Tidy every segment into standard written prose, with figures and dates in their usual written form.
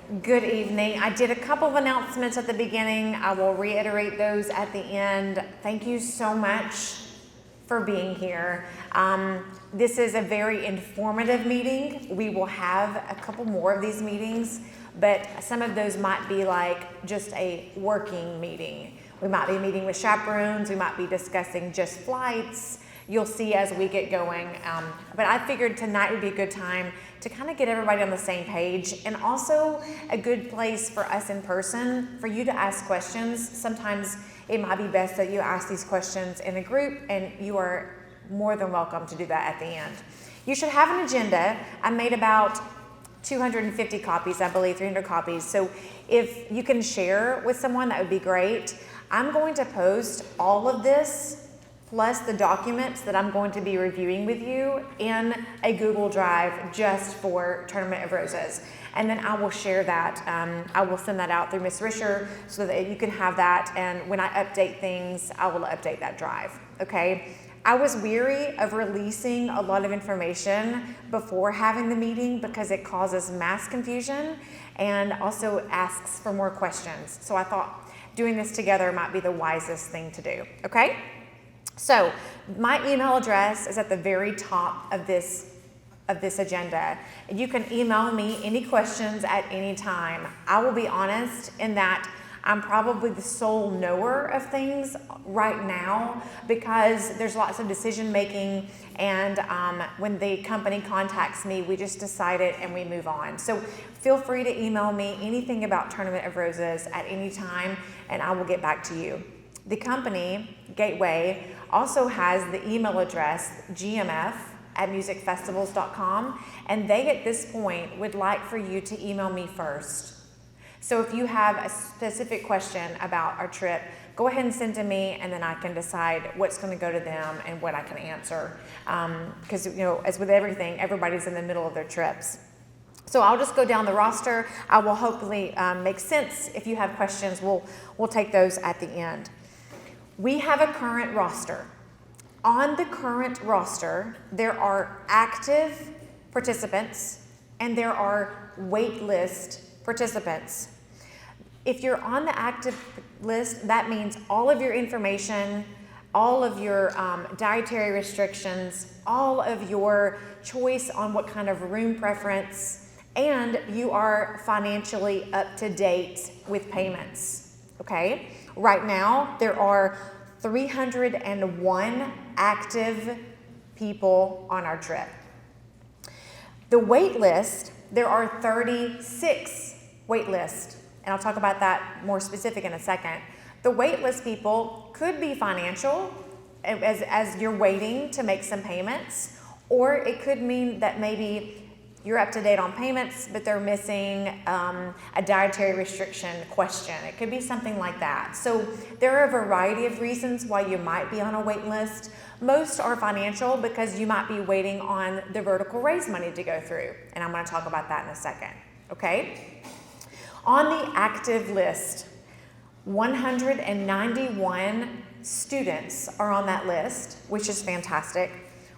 Good evening. I did a couple of announcements at the beginning. I will reiterate those at the end. Thank you so much for being here. This is a very informative meeting. We will have a couple more of these meetings, but some of those might be like just a working meeting. We might be meeting with chaperones. We might be discussing just flights. You'll see as we get going. But I figured tonight would be a good time to kind of get everybody on the same page, and also a good place for us in person for you to ask questions. Sometimes it might be best that you ask these questions in a group, and you are more than welcome to do that at the end. You should have an agenda. I made about 250 copies, I believe, 300 copies. So if you can share with someone, that would be great. I'm going to post all of this plus the documents that I'm going to be reviewing with you in a Google Drive just for Tournament of Roses. And then I will share that. I will send that out through Ms. Risher so that you can have that. And when I update things, I will update that drive, okay? I was weary of releasing a lot of information before having the meeting because it causes mass confusion and also asks for more questions. So I thought doing this together might be the wisest thing to do, okay? So my email address is at the very top of this agenda. And you can email me any questions at any time. I will be honest in that I'm probably the sole knower of things right now because there's lots of decision making, and when the company contacts me, we just decide it and we move on. So feel free to email me anything about Tournament of Roses at any time, and I will get back to you. The company, Gateway, also has the email address gmf@musicfestivals.com, and they at this point would like for you to email me first. So if you have a specific question about our trip, go ahead and send to me, and then I can decide what's going to go to them and what I can answer. Because, you know, as with everything, everybody's in the middle of their trips. So I'll just go down the roster. I will hopefully make sense. If you have questions, we'll take those at the end. We have a current roster. On the current roster, there are active participants and there are wait list participants. If you're on the active list, that means all of your information, all of your dietary restrictions, all of your choice on what kind of room preference, and you are financially up to date with payments, okay? Right now, there are 301 active people on our trip. The wait list, there are 36 wait lists, and I'll talk about that more specific in a second. The wait list people could be financial, as you're waiting to make some payments, or it could mean that maybe you're up to date on payments, but they're missing a dietary restriction question. It could be something like that. So there are a variety of reasons why you might be on a wait list. Most are financial because you might be waiting on the vertical raise money to go through. And I'm going to talk about that in a second, okay? On the active list, 191 students are on that list, which is fantastic.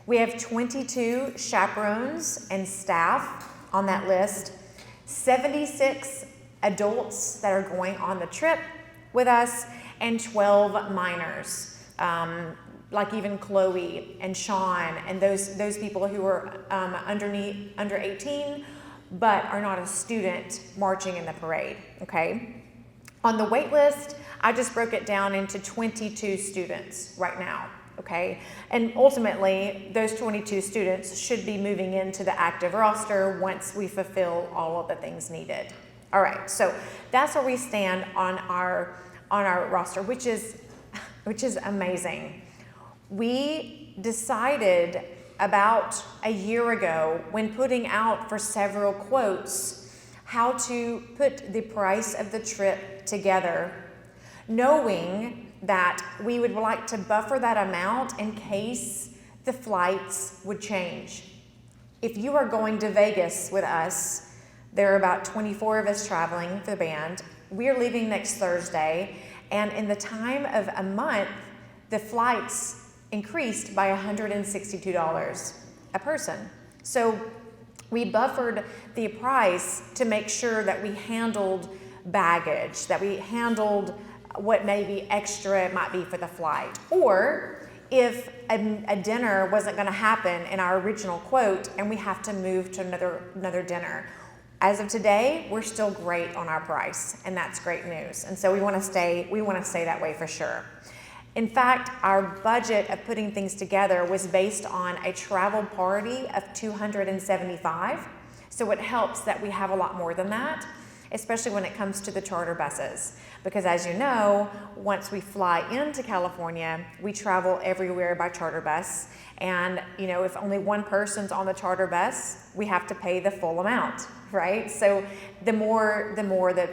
We have 22 chaperones and staff on that list, 76 adults that are going on the trip with us, and 12 minors, like even Chloe and Sean and those people who are under 18 but are not a student marching in the parade, okay? On the wait list, I just broke it down into 22 students right now. Okay, and ultimately, those 22 students should be moving into the active roster once we fulfill all of the things needed. All right, so that's where we stand on our roster, which is amazing. We decided about a year ago, when putting out for several quotes, how to put the price of the trip together, knowing that we would like to buffer that amount in case the flights would change. If you are going to Vegas with us, there are about 24 of us traveling for the band. We are leaving next Thursday, and in the time of a month, the flights increased by $162 a person. So We buffered the price to make sure that we handled baggage, that we handled what maybe extra it might be for the flight. Or if a dinner wasn't going to happen in our original quote and we have to move to another dinner. As of today, we're still great on our price, and that's great news. And so we want to stay that way for sure. In fact, our budget of putting things together was based on a travel party of 275. So it helps that we have a lot more than that, especially when it comes to the charter buses. Because as you know, once we fly into California, we travel everywhere by charter bus. And if only one person's on the charter bus, we have to pay the full amount, right? So the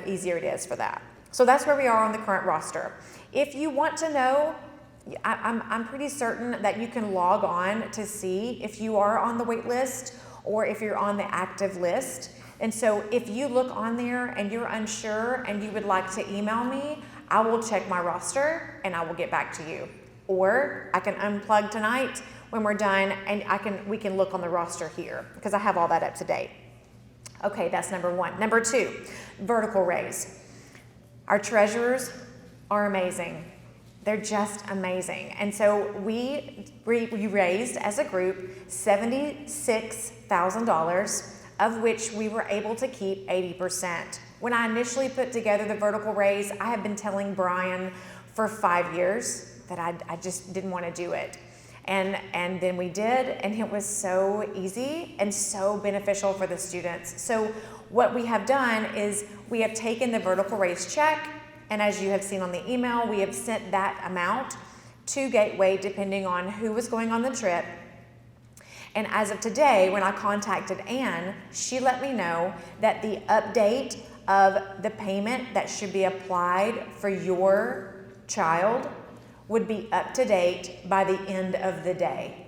easier it is for that. So that's where we are on the current roster. If you want to know, I'm pretty certain that you can log on to see if you are on the wait list or if you're on the active list. And so if you look on there and you're unsure and you would like to email me, I will check my roster and I will get back to you. Or I can unplug tonight when we're done and we can look on the roster here because I have all that up to date. Okay, that's number one. Number two, vertical raise. Our treasurers are amazing. They're just amazing. And so we raised as a group $76,000, of which we were able to keep 80%. When I initially put together the vertical raise, I had been telling Brian for 5 years that I just didn't want to do it. And then we did, and it was so easy and so beneficial for the students. So what we have done is we have taken the vertical raise check, and as you have seen on the email, we have sent that amount to Gateway depending on who was going on the trip. And as of today, when I contacted Anne, she let me know that the update of the payment that should be applied for your child would be up to date by the end of the day.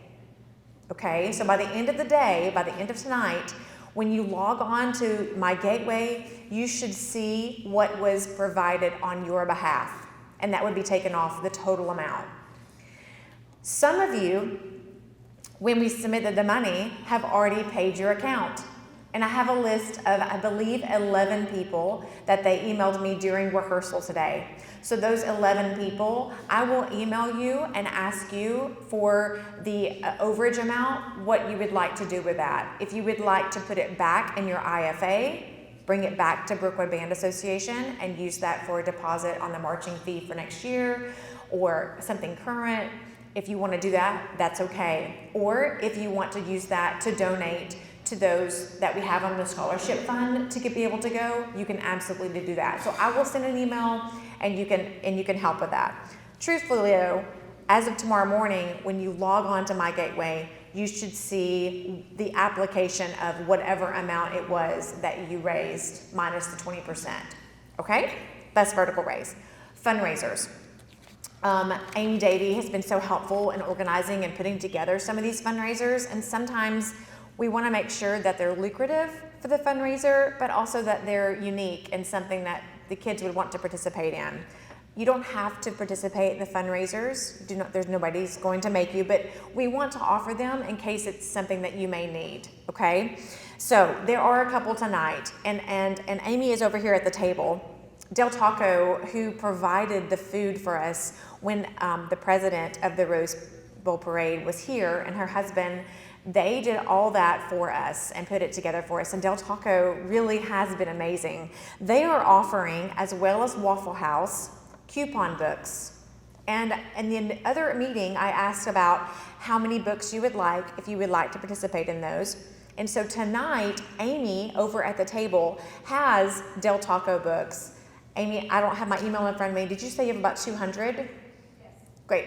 Okay, so by the end of the day, by the end of tonight, when you log on to My Gateway, you should see what was provided on your behalf, and that would be taken off the total amount. Some of you, when we submitted the money, have already paid your account. And I have a list of, I believe, 11 people that they emailed me during rehearsal today. So those 11 people, I will email you and ask you for the overage amount, what you would like to do with that. If you would like to put it back in your IFA, bring it back to Brookwood Band Association and use that for a deposit on the marching fee for next year or something current. If you want to do that, that's okay. Or if you want to use that to donate to those that we have on the scholarship fund to be able to go, you can absolutely do that. So I will send an email and you can help with that. Truthfully though, as of tomorrow morning, when you log on to My Gateway, you should see the application of whatever amount it was that you raised minus the 20%. Okay? That's vertical raise. Fundraisers. Amy Davey has been so helpful in organizing and putting together some of these fundraisers, and sometimes we want to make sure that they're lucrative for the fundraiser, but also that they're unique and something that the kids would want to participate in. You don't have to participate in the fundraisers. There's nobody's going to make you, but we want to offer them in case it's something that you may need, okay? So there are a couple tonight, and Amy is over here at the table. Del Taco, who provided the food for us when the president of the Rose Bowl Parade was here, and her husband, they did all that for us and put it together for us. And Del Taco really has been amazing. They are offering, as well as Waffle House, coupon books. And in the other meeting, I asked about how many books you would like, if you would like to participate in those. And so tonight, Amy over at the table has Del Taco books. Amy, I don't have my email in front of me. Did you say you have about 200? Yes. Great.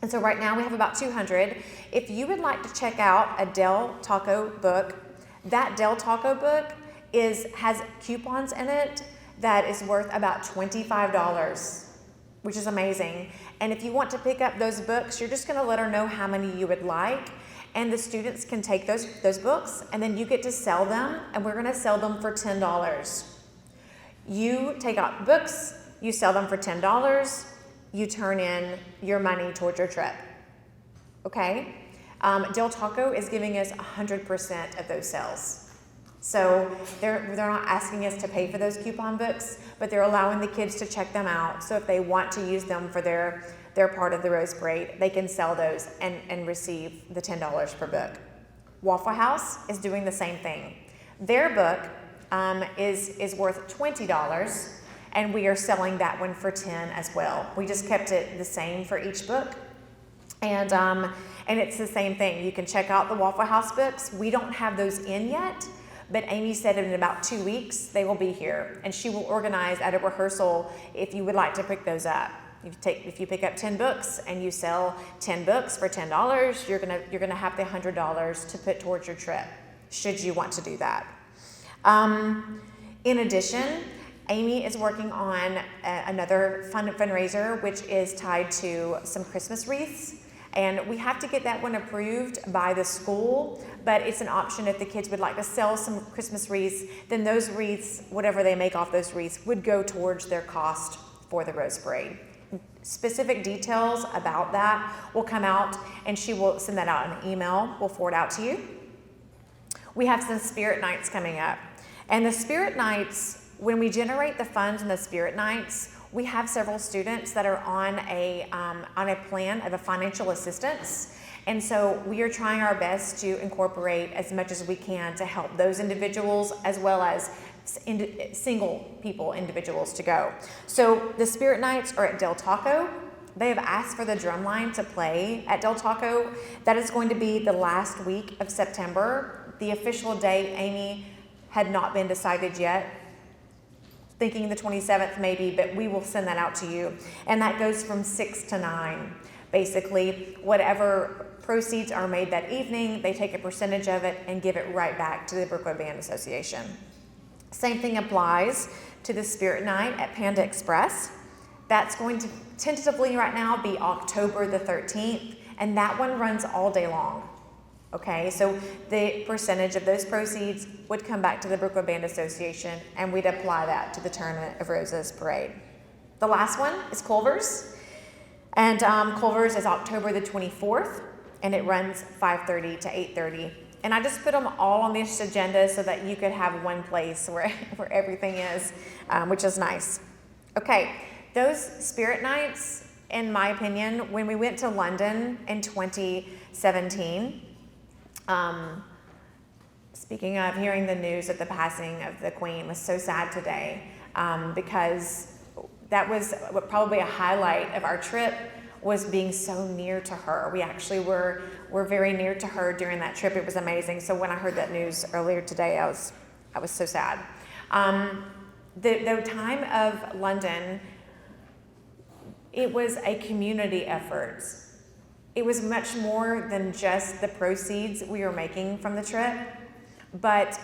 And so right now we have about 200. If you would like to check out a Del Taco book, that Del Taco book has coupons in it that is worth about $25, which is amazing. And if you want to pick up those books, you're just going to let her know how many you would like, and the students can take those books, and then you get to sell them, and we're going to sell them for $10. You take out books, you sell them for $10, you turn in your money towards your trip, okay? Del Taco is giving us 100% of those sales. So they're not asking us to pay for those coupon books, but they're allowing the kids to check them out. So if they want to use them for their part of the Rose Parade, they can sell those and receive the $10 per book. Waffle House is doing the same thing. Their book is worth $20, and we are selling that one for $10 as well. We just kept it the same for each book. And it's the same thing. You can check out the Waffle House books. We don't have those in yet, but Amy said in about 2 weeks they will be here, and she will organize at a rehearsal if you would like to pick those up. If you pick up 10 books and you sell 10 books for $10, you're gonna have the $100 to put towards your trip, should you want to do that. In addition, Amy is working on another fundraiser, which is tied to some Christmas wreaths. And we have to get that one approved by the school, but it's an option if the kids would like to sell some Christmas wreaths, then those wreaths, whatever they make off those wreaths, would go towards their cost for the Rose Parade. Specific details about that will come out, and she will send that out in an email. We'll forward out to you. We have some Spirit Nights coming up. And the Spirit Nights, when we generate the funds in the Spirit Nights, we have several students that are on a plan of a financial assistance. And so we are trying our best to incorporate as much as we can to help those individuals as well as single people, individuals to go. So the Spirit Nights are at Del Taco. They have asked for the drumline to play at Del Taco. That is going to be the last week of September. The official date, Amy, had not been decided yet. Thinking the 27th maybe, but we will send that out to you. And that goes from 6 to 9. Basically, whatever proceeds are made that evening, they take a percentage of it and give it right back to the Brookwood Band Association. Same thing applies to the Spirit Night at Panda Express. That's going to tentatively right now be October the 13th, and that one runs all day long. Okay, so the percentage of those proceeds would come back to the Brookwood Band Association, and we'd apply that to the Tournament of Roses Parade. The last one is Culver's, and Culver's is October the 24th, and it runs 5:30 to 8:30. And I just put them all on this agenda so that you could have one place where everything is, which is nice. Okay, those Spirit Nights, in my opinion, when we went to London in 2017, speaking of hearing the news that the passing of the Queen was so sad today, because that was probably a highlight of our trip, was being so near to her. We actually were very near to her during that trip. It was amazing. So when I heard that news earlier today, I was so sad. The time of London, it was a community effort. It was much more than just the proceeds we were making from the trip, but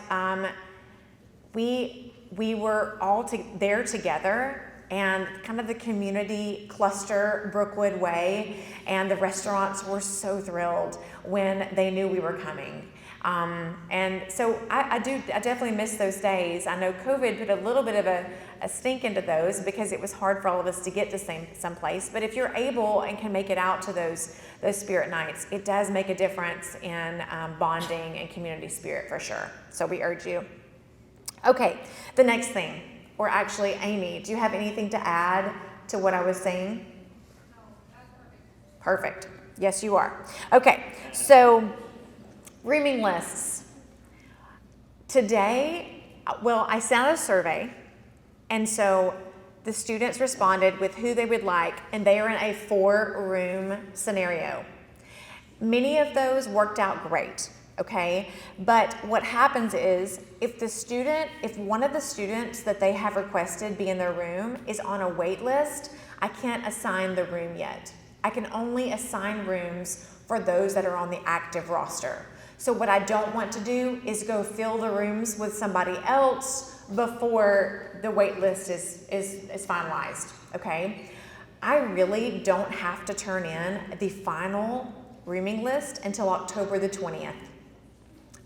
we were all there together, and kind of the community cluster Brookwood way, and the restaurants were so thrilled when they knew we were coming. And so I definitely miss those days. I know COVID put a little bit of a stink into those because it was hard for all of us to get to someplace. But if you're able and can make it out to those Spirit Nights, it does make a difference in bonding and community spirit for sure. So we urge you. Okay, the next thing, or actually Amy, do you have anything to add to what I was saying? No, that's perfect. Perfect. Yes, you are. Okay, so rooming lists. Today, well, I sent out a survey, and so the students responded with who they would like, and they are in a 4-room scenario. Many of those worked out great, okay? But what happens is if one of the students that they have requested be in their room is on a wait list, I can't assign the room yet. I can only assign rooms for those that are on the active roster. So what I don't want to do is go fill the rooms with somebody else before the wait list is finalized, okay? I really don't have to turn in the final rooming list until October the 20th.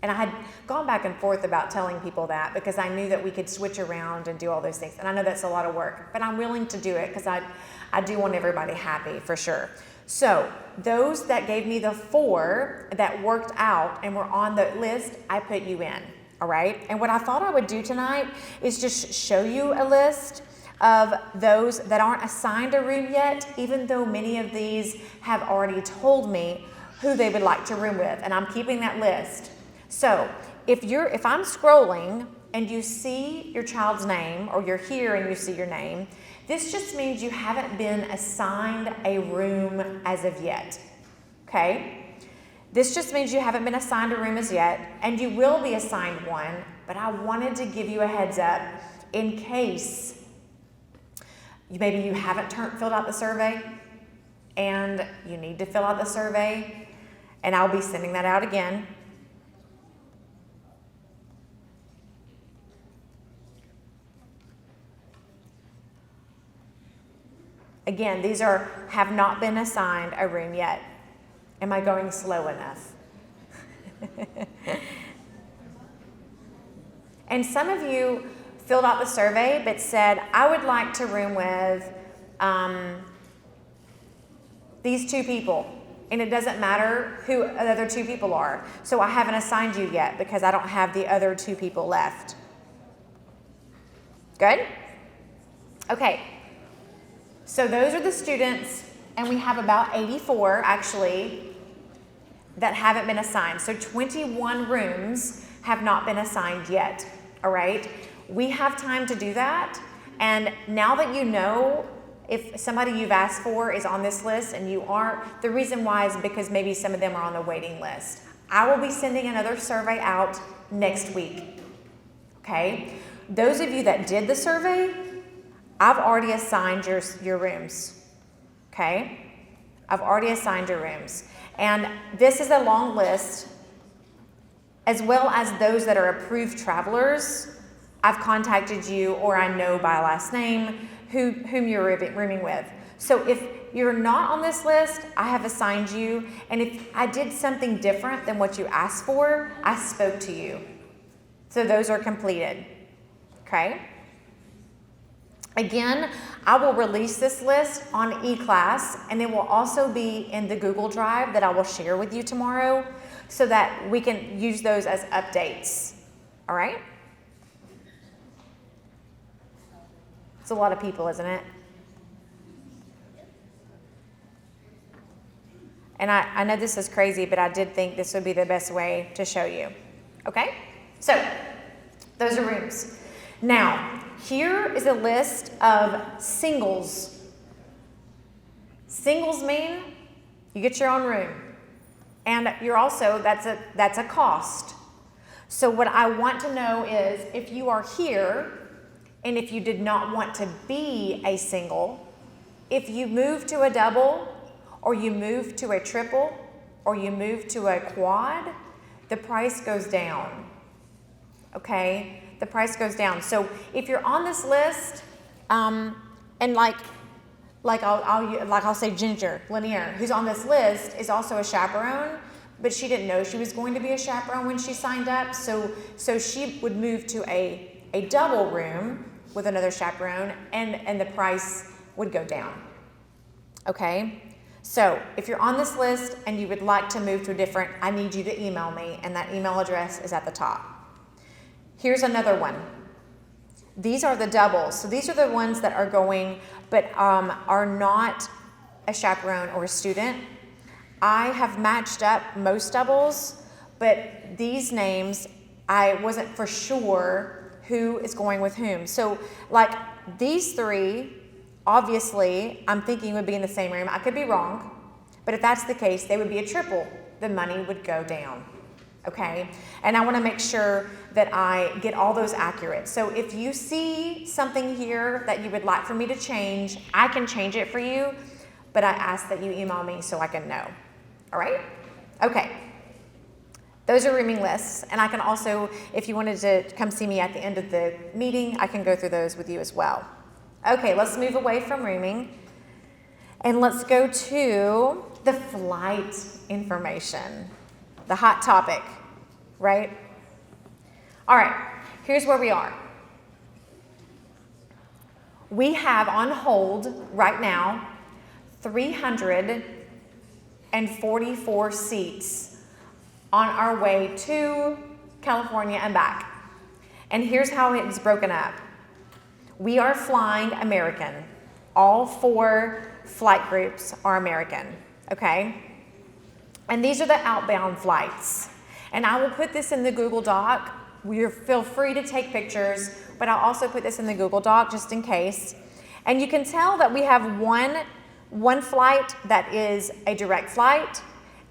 And I had gone back and forth about telling people that because I knew that we could switch around and do all those things. And I know that's a lot of work, but I'm willing to do it because I do want everybody happy for sure. So those that gave me the 4 that worked out and were on the list, I put you in, all right? And what I thought I would do tonight is just show you a list of those that aren't assigned a room yet, even though many of these have already told me who they would like to room with, and I'm keeping that list. So if I'm scrolling and you see your child's name, or you're here and you see your name, this just means you haven't been assigned a room as of yet, okay? This just means you haven't been assigned a room as yet, and you will be assigned one, but I wanted to give you a heads up in case maybe you haven't filled out the survey and you need to fill out the survey, and I'll be sending that out again. Again, these have not been assigned a room yet. Am I going slow enough? And some of you filled out the survey but said, I would like to room with these 2 people. And it doesn't matter who the other 2 people are. So I haven't assigned you yet because I don't have the other 2 people left. Good? Okay. So those are the students, and we have about 84 actually that haven't been assigned. So 21 rooms have not been assigned yet, all right? We have time to do that, and now that you know if somebody you've asked for is on this list and you aren't, the reason why is because maybe some of them are on the waiting list. I will be sending another survey out next week, okay? Those of you that did the survey, I've already assigned your rooms, okay? I've already assigned your rooms. And this is a long list, as well as those that are approved travelers. I've contacted you, or I know by last name, whom you're rooming with. So if you're not on this list, I have assigned you, and if I did something different than what you asked for, I spoke to you. So those are completed, okay? Again, I will release this list on eClass, and it will also be in the Google Drive that I will share with you tomorrow so that we can use those as updates, all right? It's a lot of people, isn't it? And I know this is crazy, but I did think this would be the best way to show you, okay? So, those are rooms. Now, here is a list of singles. Singles mean you get your own room. And you're also, that's a cost. So what I want to know is if you are here and if you did not want to be a single, if you move to a double or you move to a triple or you move to a quad, the price goes down, okay? The price goes down. So if you're on this list, and I'll say Ginger Lanier, who's on this list, is also a chaperone, but she didn't know she was going to be a chaperone when she signed up. So she would move to a double room with another chaperone, and the price would go down. Okay. So if you're on this list and you would like to move to a different, I need you to email me, and that email address is at the top. Here's another one. These are the doubles. So these are the ones that are going, but are not a chaperone or a student. I have matched up most doubles, but these names, I wasn't for sure who is going with whom. So like these 3, obviously, I'm thinking would be in the same room. I could be wrong, but if that's the case, they would be a triple. The money would go down. Okay, and I want to make sure that I get all those accurate. So if you see something here that you would like for me to change, I can change it for you, but I ask that you email me so I can know. All right? Okay. Those are rooming lists, and I can also, if you wanted to come see me at the end of the meeting, I can go through those with you as well. Okay, let's move away from rooming, and let's go to the flight information. The hot topic, right? All right, here's where we are. We have on hold right now 300 144 seats on our way to California and back. And here's how it's broken up. We are flying American. All 4 flight groups are American, okay? And these are the outbound flights. And I will put this in the Google Doc. Feel free to take pictures, but I'll also put this in the Google Doc just in case. And you can tell that we have one flight that is a direct flight,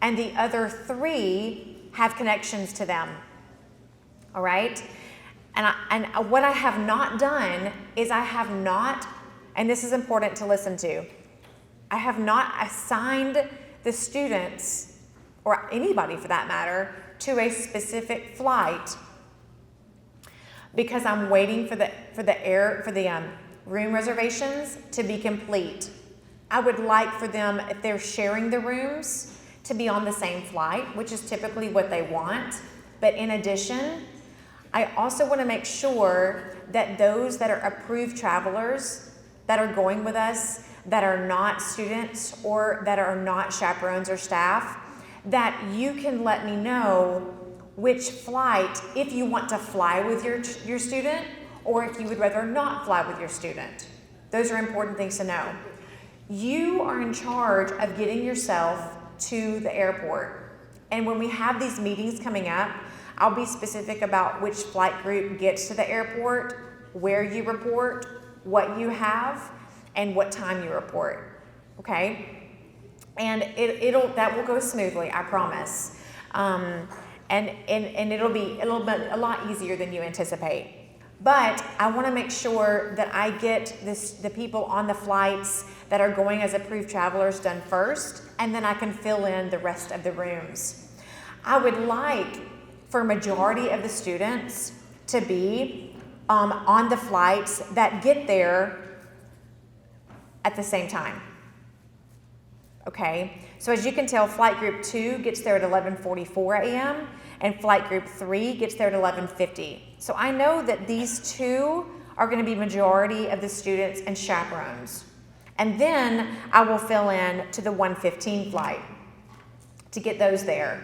and the other 3 have connections to them. All right? And what I have not done is I have not, and this is important to listen to, I have not assigned the students, or anybody for that matter, to a specific flight because I'm waiting for the room reservations to be complete. I would like for them, if they're sharing the rooms, to be on the same flight, which is typically what they want. But in addition, I also want to make sure that those that are approved travelers that are going with us, that are not students or that are not chaperones or staff, that you can let me know which flight, if you want to fly with your student or if you would rather not fly with your student. Those are important things to know. You are in charge of getting yourself to the airport. And when we have these meetings coming up, I'll be specific about which flight group gets to the airport, where you report, what you have, and what time you report, okay? And that will go smoothly, I promise. And it'll be a lot easier than you anticipate. But I want to make sure that I get the people on the flights that are going as approved travelers done first, and then I can fill in the rest of the rooms. I would like for a majority of the students to be on the flights that get there at the same time. Okay, so as you can tell, flight group 2 gets there at 11:44 a.m. and flight group 3 gets there at 11:50. So I know that these 2 are going to be majority of the students and chaperones. And then I will fill in to the 1:15 flight to get those there.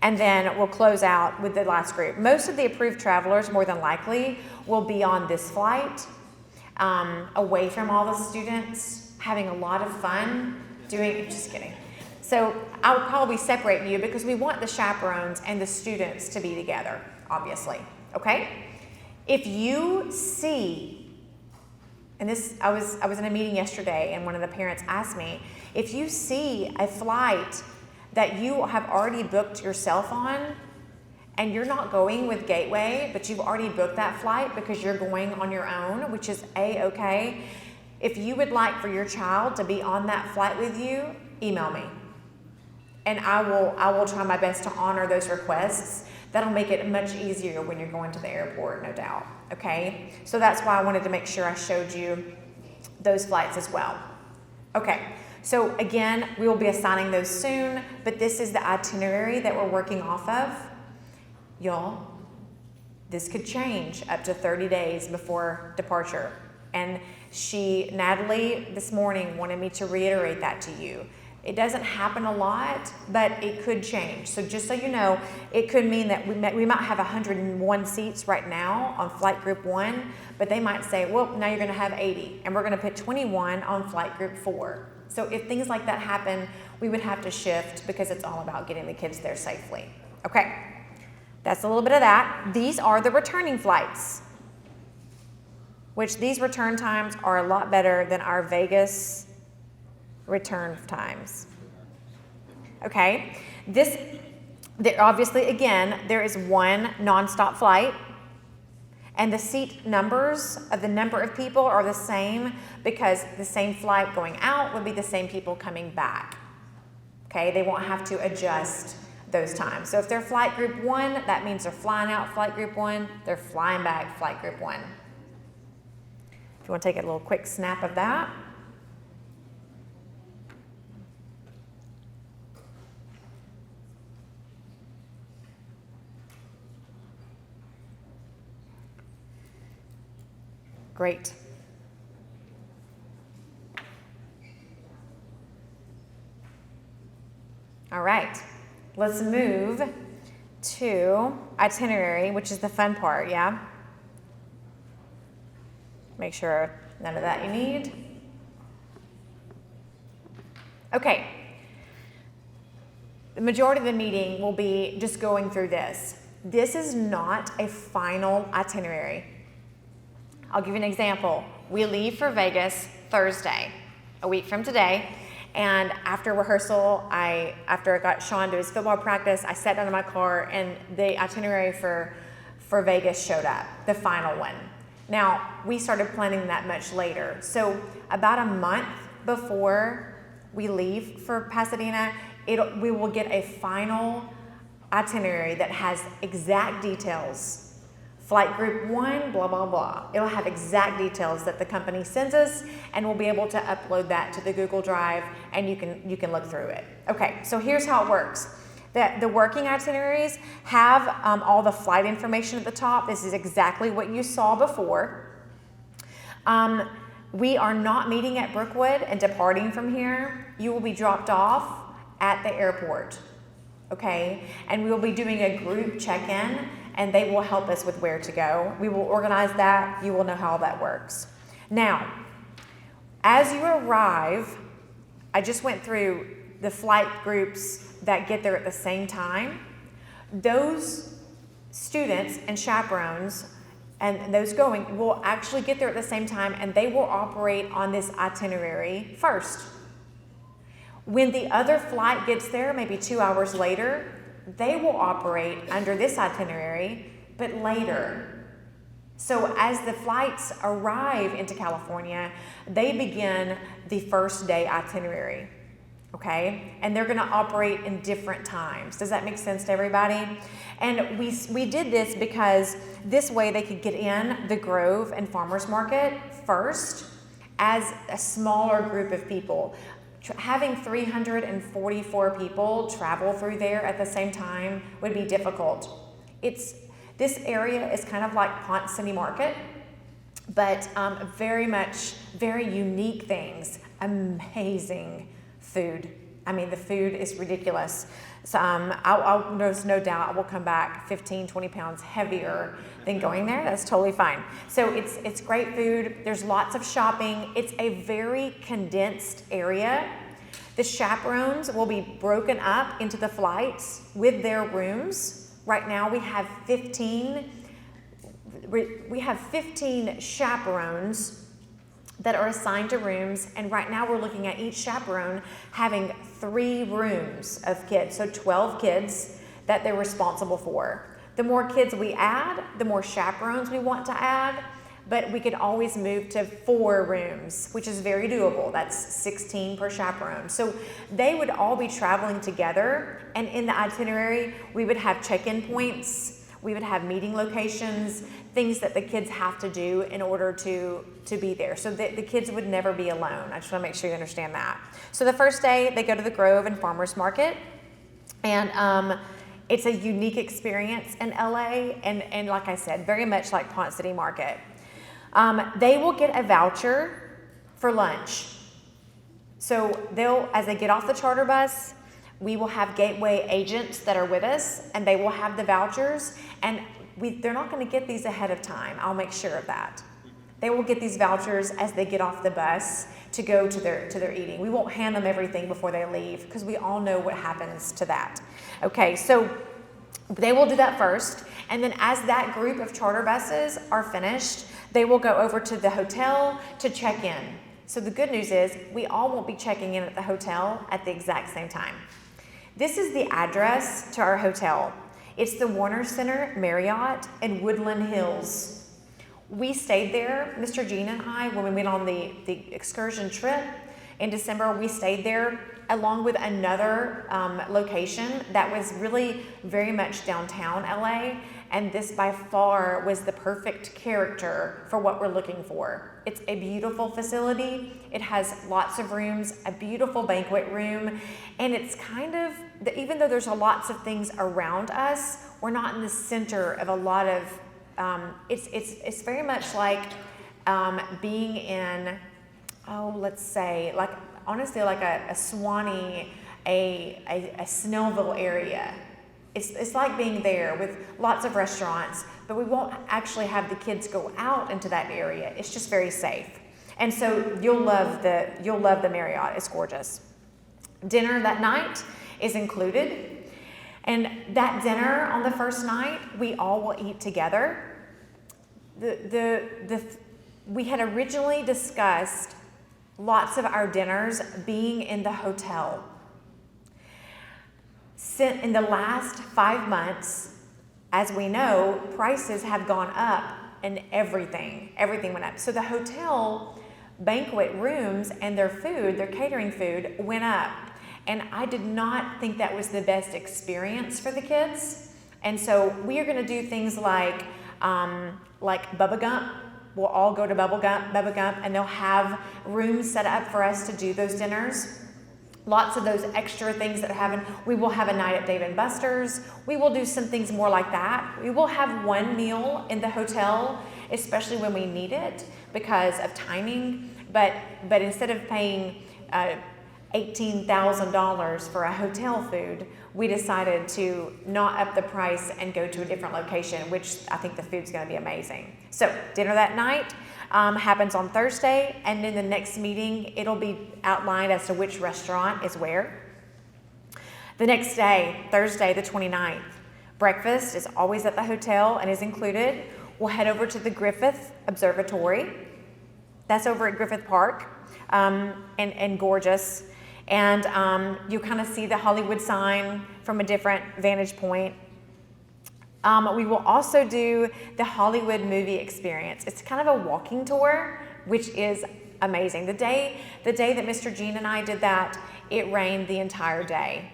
And then we'll close out with the last group. Most of the approved travelers, more than likely, will be on this flight, away from all the students, having a lot of fun, just kidding. So I'll probably separate you because we want the chaperones and the students to be together, obviously, okay? If you see, and I was in a meeting yesterday and one of the parents asked me, if you see a flight that you have already booked yourself on and you're not going with Gateway, but you've already booked that flight because you're going on your own, which is A-okay. If you would like for your child to be on that flight with you, email me. And I will try my best to honor those requests. That'll make it much easier when you're going to the airport, no doubt, okay? So that's why I wanted to make sure I showed you those flights as well. Okay, so again, we will be assigning those soon, but this is the itinerary that we're working off of. Y'all, this could change up to 30 days before departure. And Natalie this morning wanted me to reiterate that to you. It doesn't happen a lot, but it could change. So just so you know, it could mean that we might have 101 seats right now on flight group 1, but they might say, well, now you're going to have 80, and we're going to put 21 on flight group 4. So if things like that happen, we would have to shift because it's all about getting the kids there safely. Okay, that's a little bit of that. These are the returning flights, which these return times are a lot better than our Vegas return times. Okay, obviously, again, there is one nonstop flight, and the seat numbers of the number of people are the same because the same flight going out would be the same people coming back. Okay, they won't have to adjust those times. So if they're flight group 1, that means they're flying out flight group 1, they're flying back flight group 1. If you want to take a little quick snap of that. Great. right, let's move to itinerary, which is the fun part, yeah? Make sure none of that you need. Okay. The majority of the meeting will be just going through this. This is not a final itinerary. I'll give you an example. We leave for Vegas Thursday, a week from today, and after rehearsal, after I got Sean to his football practice, I sat down in my car and the itinerary for Vegas showed up, the final one. Now, we started planning that much later. So about a month before we leave for Pasadena, we will get a final itinerary that has exact details. Flight group 1, blah, blah, blah. It'll have exact details that the company sends us, and we'll be able to upload that to the Google Drive, and you can look through it. Okay, so here's how it works. The working itineraries have all the flight information at the top. This is exactly what you saw before. We are not meeting at Brookwood and departing from here. You will be dropped off at the airport, okay? And we will be doing a group check-in, and they will help us with where to go. We will organize that. You will know how that works. Now, as you arrive, I just went through the flight groups that get there at the same time. Those students and chaperones and those going will actually get there at the same time, and they will operate on this itinerary first. When the other flight gets there, maybe 2 hours later, they will operate under this itinerary, but later. So as the flights arrive into California, they begin the first day itinerary, okay? And they're gonna operate in different times. Does that make sense to everybody? And we did this because this way they could get in the Grove and Farmers Market first as a smaller group of people. Having 344 people travel through there at the same time would be difficult. This area is kind of like Ponce City Market, but very unique things, amazing food. I mean, the food is ridiculous. So there's no doubt I will come back 15, 20 pounds heavier than going there. That's totally fine. So it's great food. There's lots of shopping. It's a very condensed area. The chaperones will be broken up into the flights with their rooms. Right now we have 15 chaperones that are assigned to rooms, and right now we're looking at each chaperone having 3 rooms of kids, so 12 kids that they're responsible for. The more kids we add, the more chaperones we want to add, but we could always move to 4 rooms, which is very doable. That's 16 per chaperone. So they would all be traveling together, and in the itinerary, we would have check-in points, we would have meeting locations, things that the kids have to do in order to be there. So the kids would never be alone. I just want to make sure you understand that. So the first day, they go to the Grove and Farmers Market, and it's a unique experience in LA, and like I said, very much like Ponce City Market. They will get a voucher for lunch. So as they get off the charter bus, we will have gateway agents that are with us, and they will have the vouchers, and they're not going to get these ahead of time. I'll make sure of that. They will get these vouchers as they get off the bus to go to their eating. We won't hand them everything before they leave, because we all know what happens to that. Okay, so they will do that first, and then as that group of charter buses are finished, they will go over to the hotel to check in. So the good news is we all won't be checking in at the hotel at the exact same time. This is the address to our hotel. It's the Warner Center Marriott in Woodland Hills. We stayed there, Mr. Gene and I, when we went on the excursion trip in December. We stayed there along with another location that was really very much downtown LA, and this by far was the perfect character for what we're looking for. It's a beautiful facility. It has lots of rooms, a beautiful banquet room, and it's kind of, even though there's lots of things around us, we're not in the center of a lot of, it's very much like being in, let's say, like honestly like a Swanee, a Snellville area. It's like being there with lots of restaurants, but we won't actually have the kids go out into that area. It's just very safe. And so you'll love the Marriott. It's gorgeous. Dinner that night is included. And that dinner on the first night, we all will eat together. We had originally discussed lots of our dinners being in the hotel. In the last 5 months, as we know, prices have gone up and everything went up. So the hotel banquet rooms and their catering food went up. And I did not think that was the best experience for the kids. And so we are going to do things like Bubba Gump. We'll all go to Bubba Gump, and they'll have rooms set up for us to do those dinners. Lots of those extra things that happen. We will have a night at Dave & Buster's. We will do some things more like that. We will have one meal in the hotel, especially when we need it because of timing. But instead of paying $18,000 for a hotel food, we decided to not up the price and go to a different location, which I think the food's going to be amazing. So dinner that night happens on Thursday, and in the next meeting, it'll be outlined as to which restaurant is where. The next day, Thursday the 29th, breakfast is always at the hotel and is included. We'll head over to the Griffith Observatory. That's over at Griffith Park, and gorgeous. And you kind of see the Hollywood sign from a different vantage point. We will also do the Hollywood movie experience. It's kind of a walking tour, which is amazing. The day that Mr. Gene and I did that, it rained the entire day.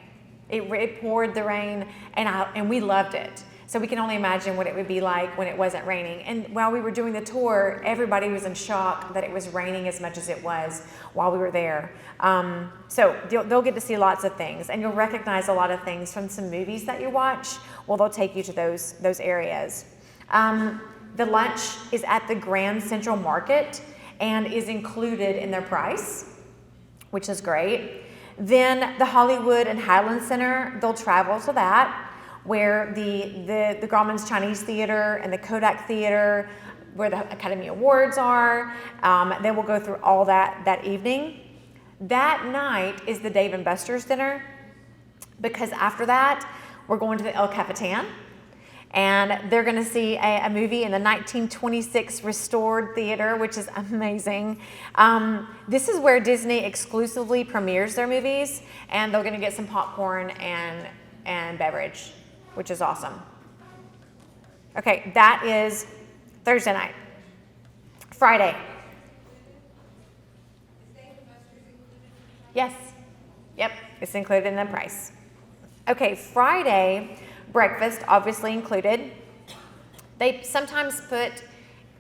It poured the rain, and we loved it. So we can only imagine what it would be like when it wasn't raining. And while we were doing the tour, everybody was in shock that it was raining as much as it was while we were there. So they'll get to see lots of things, and you'll recognize a lot of things from some movies that you watch. Well, they'll take you to those areas. The lunch is at the Grand Central Market and is included in their price, which is great. Then the Hollywood and Highland Center, they'll travel to that, where the Grauman's Chinese Theater and the Kodak Theater, where the Academy Awards are. They will go through all that evening. That night is the Dave & Buster's dinner, because after that, we're going to the El Capitan, and they're going to see a movie in the 1926 restored theater, which is amazing. This is where Disney exclusively premieres their movies, and they're going to get some popcorn and beverage, which is awesome. Okay, that is Thursday night. Friday. Yes. Yep, it's included in the price. Okay, Friday, breakfast obviously included. They sometimes put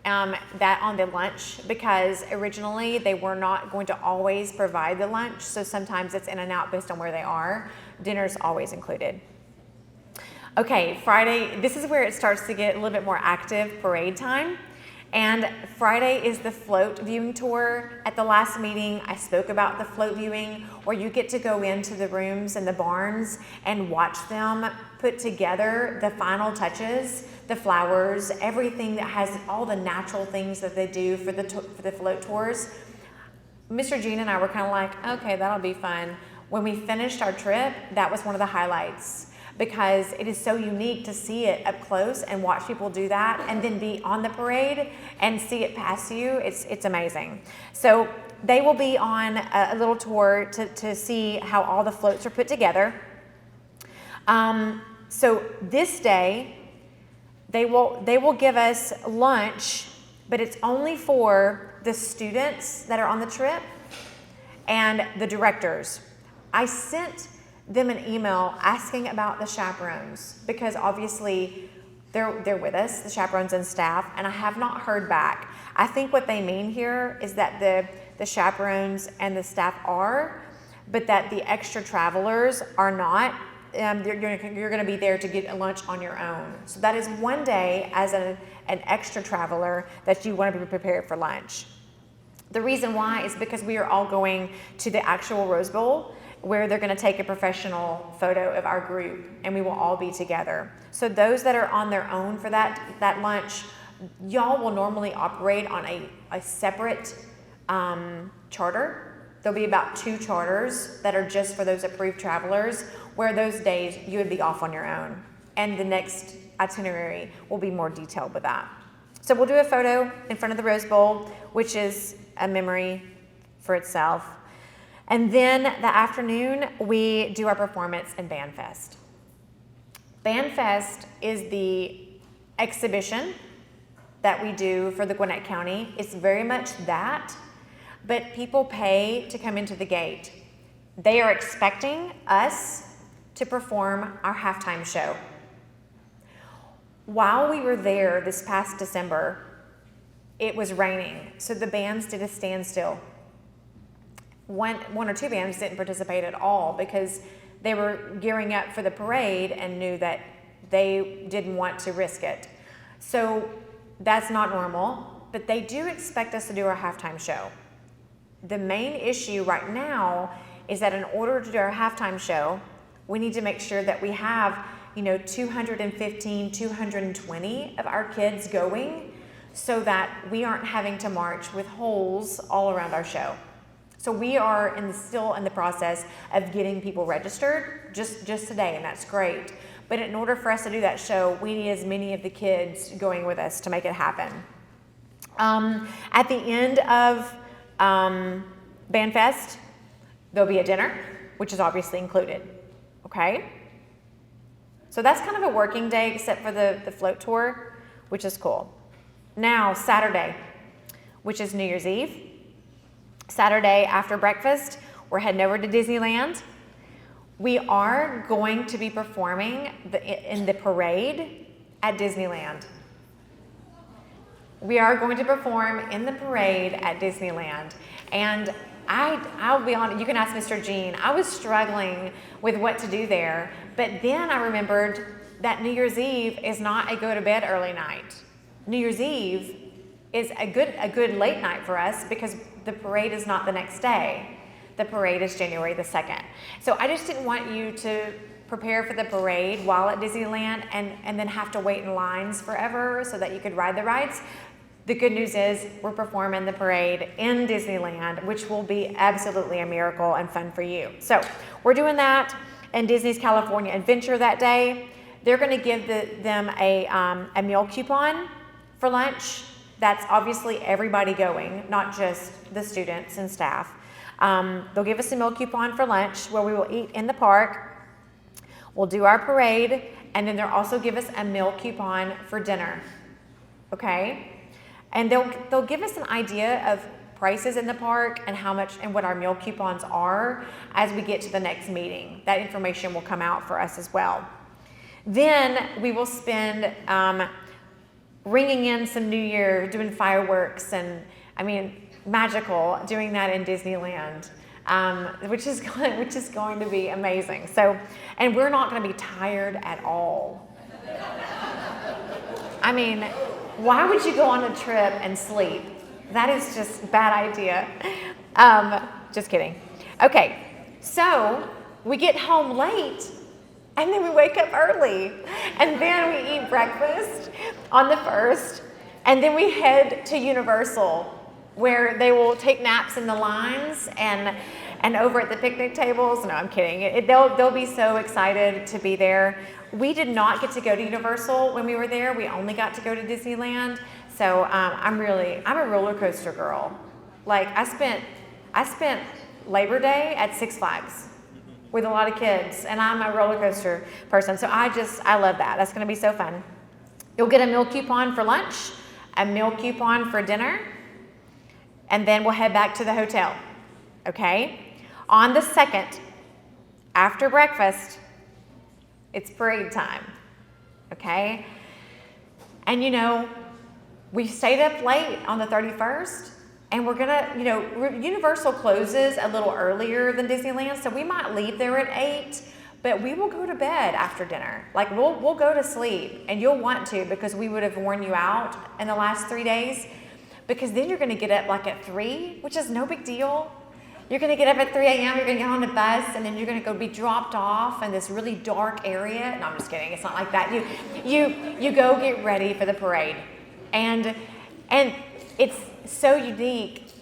that on the lunch because originally they were not going to always provide the lunch, so sometimes it's in and out based on where they are. Dinner's always included. Okay, Friday, this is where it starts to get a little bit more active parade time. And Friday is the float viewing tour. At the last meeting, I spoke about the float viewing, where you get to go into the rooms and the barns and watch them put together the final touches, the flowers, everything that has all the natural things that they do for the float tours. Mr. Gene and I were kind of like, okay, that'll be fun. When we finished our trip, that was one of the highlights, because it is so unique to see it up close and watch people do that and then be on the parade and see it pass you. It's amazing. So they will be on a little tour to see how all the floats are put together. So this day, they will give us lunch, but it's only for the students that are on the trip and the directors. I sent them an email asking about the chaperones, because obviously they're with us, the chaperones and staff, and I have not heard back. I think what they mean here is that the chaperones and the staff are, but that the extra travelers are not. You're going to be there to get a lunch on your own. So that is one day as an extra traveler that you want to be prepared for lunch. The reason why is because we are all going to the actual Rose Bowl, where they're going to take a professional photo of our group, and we will all be together. So those that are on their own for that lunch, y'all will normally operate on a separate charter. There'll be about 2 charters that are just for those approved travelers, where those days you would be off on your own. And the next itinerary will be more detailed with that. So we'll do a photo in front of the Rose Bowl, which is a memory for itself. And then the afternoon, we do our performance in Band Fest. Band Fest is the exhibition that we do for the Gwinnett County. It's very much that, but people pay to come into the gate. They are expecting us to perform our halftime show. While we were there this past December, it was raining, so the bands did a standstill. One or two bands didn't participate at all because they were gearing up for the parade and knew that they didn't want to risk it. So that's not normal, but they do expect us to do our halftime show. The main issue right now is that in order to do our halftime show, we need to make sure that we have, 215, 220 of our kids going, so that we aren't having to march with holes all around our show. So we are still in the process of getting people registered just today, and that's great. But in order for us to do that show, we need as many of the kids going with us to make it happen. At the end of Band Fest, there'll be a dinner, which is obviously included, okay? So that's kind of a working day except for the float tour, which is cool. Now, Saturday, which is New Year's Eve. Saturday after breakfast, we're heading over to Disneyland. We are going to be performing in the parade at Disneyland. We are going to perform in the parade at Disneyland. And I'll be honest, you can ask Mr. Jean. I was struggling with what to do there, but then I remembered that New Year's Eve is not a go to bed early night. New Year's Eve is a good late night for us because the parade is not the next day. The parade is January the 2nd. So I just didn't want you to prepare for the parade while at Disneyland and then have to wait in lines forever so that you could ride the rides. The good news is we're performing the parade in Disneyland, which will be absolutely a miracle and fun for you. So we're doing that in Disney's California Adventure that day. They're going to give them a meal coupon for lunch. That's obviously everybody going, not just the students and staff. They'll give us a meal coupon for lunch where we will eat in the park. We'll do our parade, and then they'll also give us a meal coupon for dinner, okay? And they'll give us an idea of prices in the park and how much and what our meal coupons are as we get to the next meeting. That information will come out for us as well. Then we will spend ringing in some New Year, doing fireworks, and magical, doing that in Disneyland, which is going to be amazing. So, and we're not going to be tired at all. Why would you go on a trip and sleep? That is just a bad idea. Just kidding. Okay, so we get home late, and then we wake up early, and then we eat breakfast on the 1st, and then we head to Universal, where they will take naps in the lines and over at the picnic tables. No, I'm kidding. They'll be so excited to be there. We did not get to go to Universal when we were there. We only got to go to Disneyland. So I'm a roller coaster girl. Like I spent Labor Day at Six Flags with a lot of kids, and I'm a roller coaster person. So I love that. That's going to be so fun. You'll get a meal coupon for lunch, a meal coupon for dinner, and then we'll head back to the hotel, okay? On the 2nd, after breakfast, it's parade time, okay? And we stayed up late on the 31st, and we're gonna, Universal closes a little earlier than Disneyland, so we might leave there at 8, but we will go to bed after dinner. Like we'll go to sleep, and you'll want to because we would have worn you out in the last 3 days, because then you're gonna get up like at 3, which is no big deal. You're going to get up at 3 a.m., you're going to get on the bus, and then you're going to go be dropped off in this really dark area. No, I'm just kidding. It's not like that. You go get ready for the parade. And it's so unique,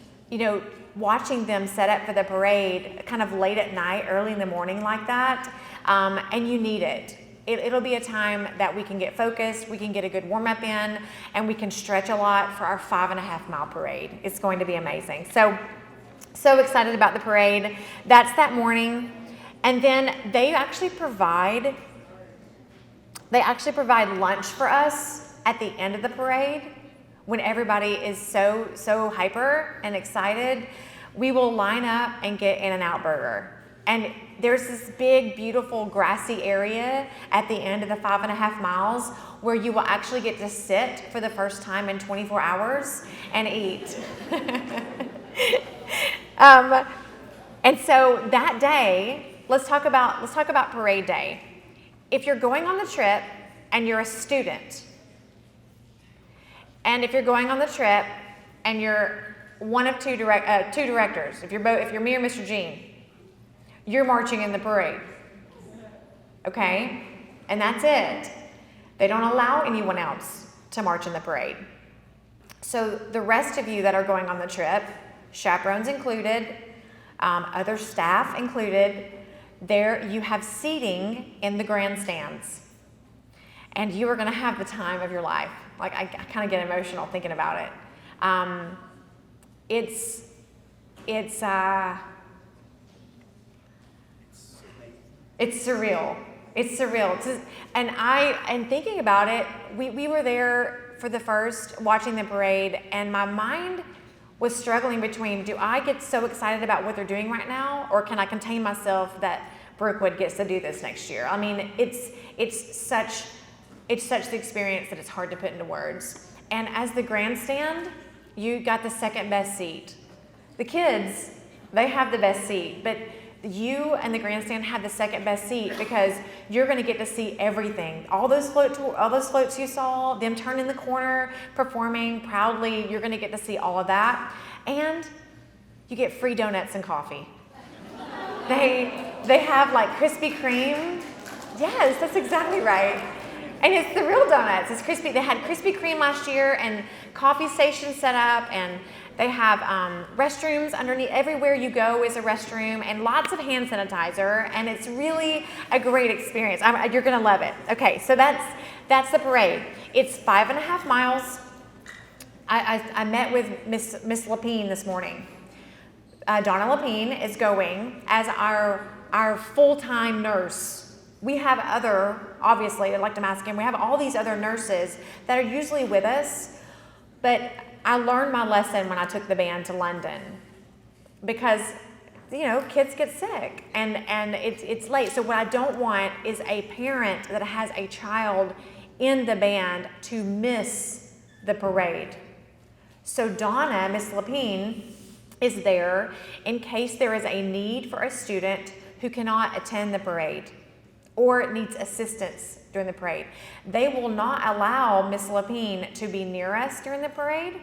watching them set up for the parade kind of late at night, early in the morning like that. And you need it. It'll be a time that we can get focused, we can get a good warm-up in, and we can stretch a lot for our 5.5-mile parade. It's going to be amazing. So excited about the parade. That's that morning. And then they actually provide lunch for us at the end of the parade. When everybody is so hyper and excited, we will line up and get In-N-Out Burger. And there's this big, beautiful, grassy area at the end of the 5.5 miles where you will actually get to sit for the first time in 24 hours and eat. And so that day, let's talk about parade day. If you're going on the trip and you're a student, and if you're going on the trip and you're one of two directors, if you're me or Mr. Jean, you're marching in the parade, okay? And that's it. They don't allow anyone else to march in the parade. So the rest of you that are going on the trip, chaperones included, other staff included, there you have seating in the grandstands. And you are gonna have the time of your life. Like, I kind of get emotional thinking about it. It's surreal. It's surreal. And thinking about it, we were there for the first, watching the parade, and my mind was struggling between, do I get so excited about what they're doing right now, or can I contain myself that Brookwood gets to do this next year? I mean, it's such the experience that it's hard to put into words. And as the grandstand, you got the second best seat. The kids, they have the best seat, but you and the grandstand have the second best seat because you're going to get to see everything. All those floats you saw, them turning the corner, performing proudly, you're going to get to see all of that. And you get free donuts and coffee. They have like Krispy Kreme. Yes, that's exactly right. And it's the real donuts. It's crispy. They had Krispy Kreme last year and coffee stations set up, and they have restrooms underneath. Everywhere you go is a restroom and lots of hand sanitizer, and it's really a great experience. You're gonna love it. Okay, so that's the parade. It's 5.5 miles. I met with Miss Lapine this morning. Donna Lapine is going as our full-time nurse. We have obviously, like Damascus, we have all these other nurses that are usually with us, but I learned my lesson when I took the band to London because, kids get sick and it's late. So what I don't want is a parent that has a child in the band to miss the parade. So Donna, Miss Lapine, is there in case there is a need for a student who cannot attend the parade or needs assistance during the parade. They will not allow Miss Lapine to be near us during the parade,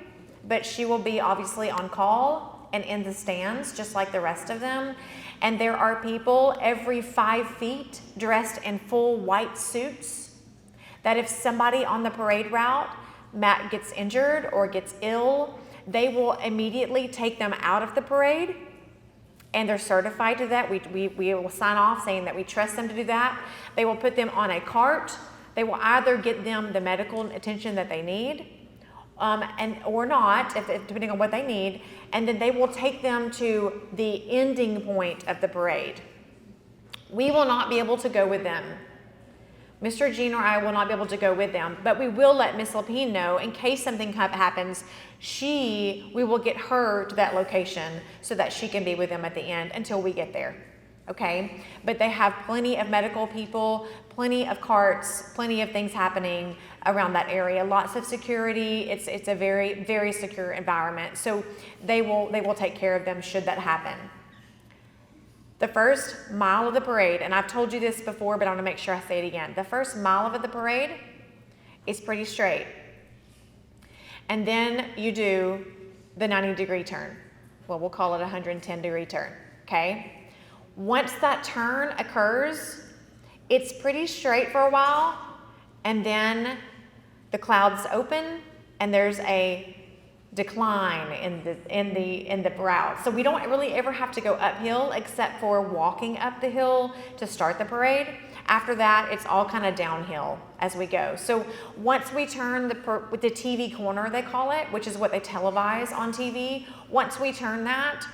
but she will be obviously on call and in the stands just like the rest of them. And there are people every 5 feet dressed in full white suits that if somebody on the parade route gets injured or gets ill, they will immediately take them out of the parade. And they're certified to that. We will sign off saying that we trust them to do that. They will put them on a cart. They will either get them the medical attention that they need or not, depending on what they need. And then they will take them to the ending point of the parade. We will not be able to go with them. Mr. Jean or I will not be able to go with them, but we will let Miss Lapine know in case something happens. We will get her to that location so that she can be with them at the end until we get there, okay? But they have plenty of medical people, plenty of carts, plenty of things happening around that area, lots of security. It's a very, very secure environment. So they will take care of them should that happen. The first mile of the parade, and I've told you this before, but I want to make sure I say it again. The first mile of the parade is pretty straight. And then you do the 90-degree turn. well, we'll call it a 110-degree turn, okay? Once that turn occurs, it's pretty straight for a while, and then the clouds open and there's a decline in the route. So we don't really ever have to go uphill except for walking up the hill to start the parade. After that, it's all kind of downhill as we go. So once we turn with the TV corner, they call it, which is what they televise on TV. Once we turn that,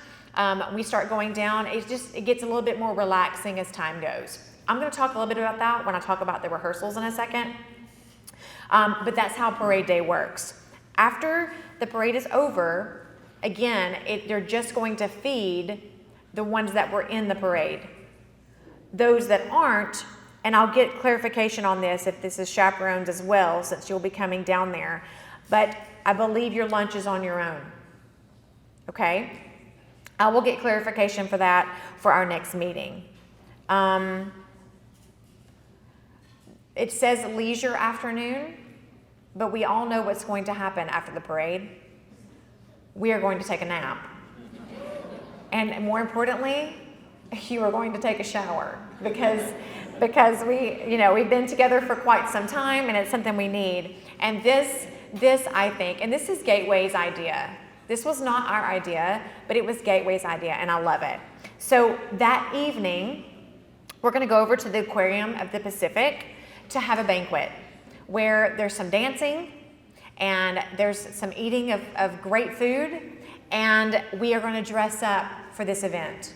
we start going down. It gets a little bit more relaxing as time goes. I'm going to talk a little bit about that when I talk about the rehearsals in a second. But that's how parade day works. After the parade is over, again, they're just going to feed the ones that were in the parade. Those that aren't, and I'll get clarification on this if this is chaperoned as well, since you'll be coming down there, but I believe your lunch is on your own, okay? I will get clarification for that for our next meeting. It says leisure afternoon, but we all know what's going to happen after the parade. We are going to take a nap. And more importantly, you are going to take a shower because we've been together for quite some time and it's something we need. And this I think, and this is Gateway's idea. This was not our idea, but it was Gateway's idea, and I love it. So that evening, we're going to go over to the Aquarium of the Pacific to have a banquet where there's some dancing and there's some eating of great food, and we are going to dress up for this event.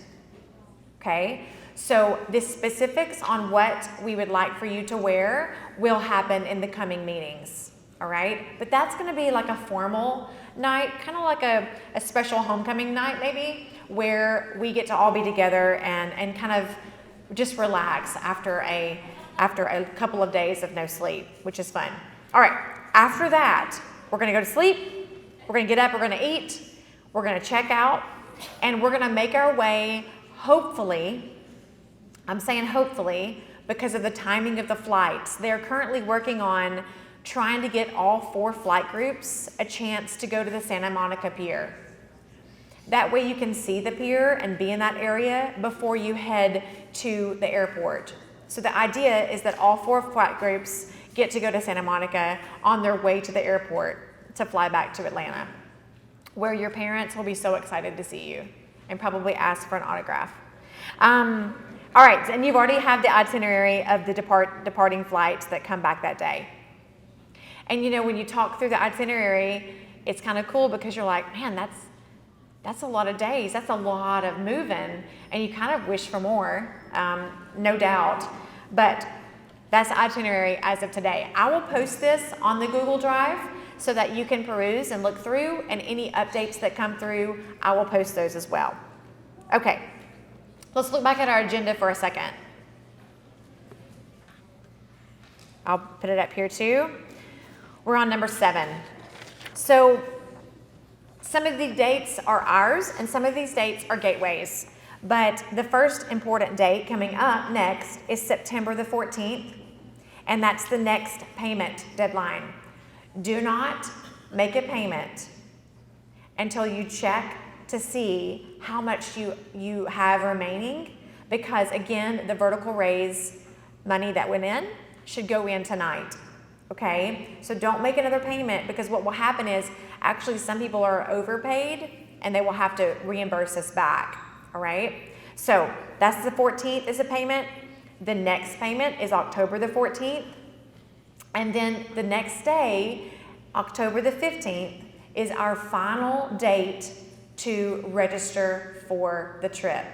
Okay? So the specifics on what we would like for you to wear will happen in the coming meetings. All right? But that's going to be like a formal night, kind of like a special homecoming night maybe, where we get to all be together and kind of just relax after a couple of days of no sleep, which is fun. All right, after that, we're going to go to sleep, we're going to get up, we're going to eat, we're going to check out, and we're going to make our way, hopefully, I'm saying hopefully, because of the timing of the flights. They're currently working on trying to get all 4 flight groups a chance to go to the Santa Monica Pier. That way you can see the pier and be in that area before you head to the airport. So the idea is that all 4 flight groups get to go to Santa Monica on their way to the airport to fly back to Atlanta, where your parents will be so excited to see you and probably ask for an autograph. All right, and you've already had the itinerary of the departing flights that come back that day. And when you talk through the itinerary, it's kind of cool because you're like, man, that's a lot of days. That's a lot of moving. And you kind of wish for more, no doubt. But that's the itinerary as of today. I will post this on the Google Drive so that you can peruse and look through, and any updates that come through, I will post those as well. Okay, let's look back at our agenda for a second. I'll put it up here too. We're on number 7. So some of the dates are ours and some of these dates are Gateway's. But the first important date coming up next is September the 14th, and that's the next payment deadline. Do not make a payment until you check to see how much you have remaining, because again, the vertical raise money that went in should go in tonight. Okay, so don't make another payment, because what will happen is actually some people are overpaid and they will have to reimburse us back. All right, so that's the 14th is a payment. The next payment is October the 14th, and then the next day, October the 15th, is our final date to register for the trip.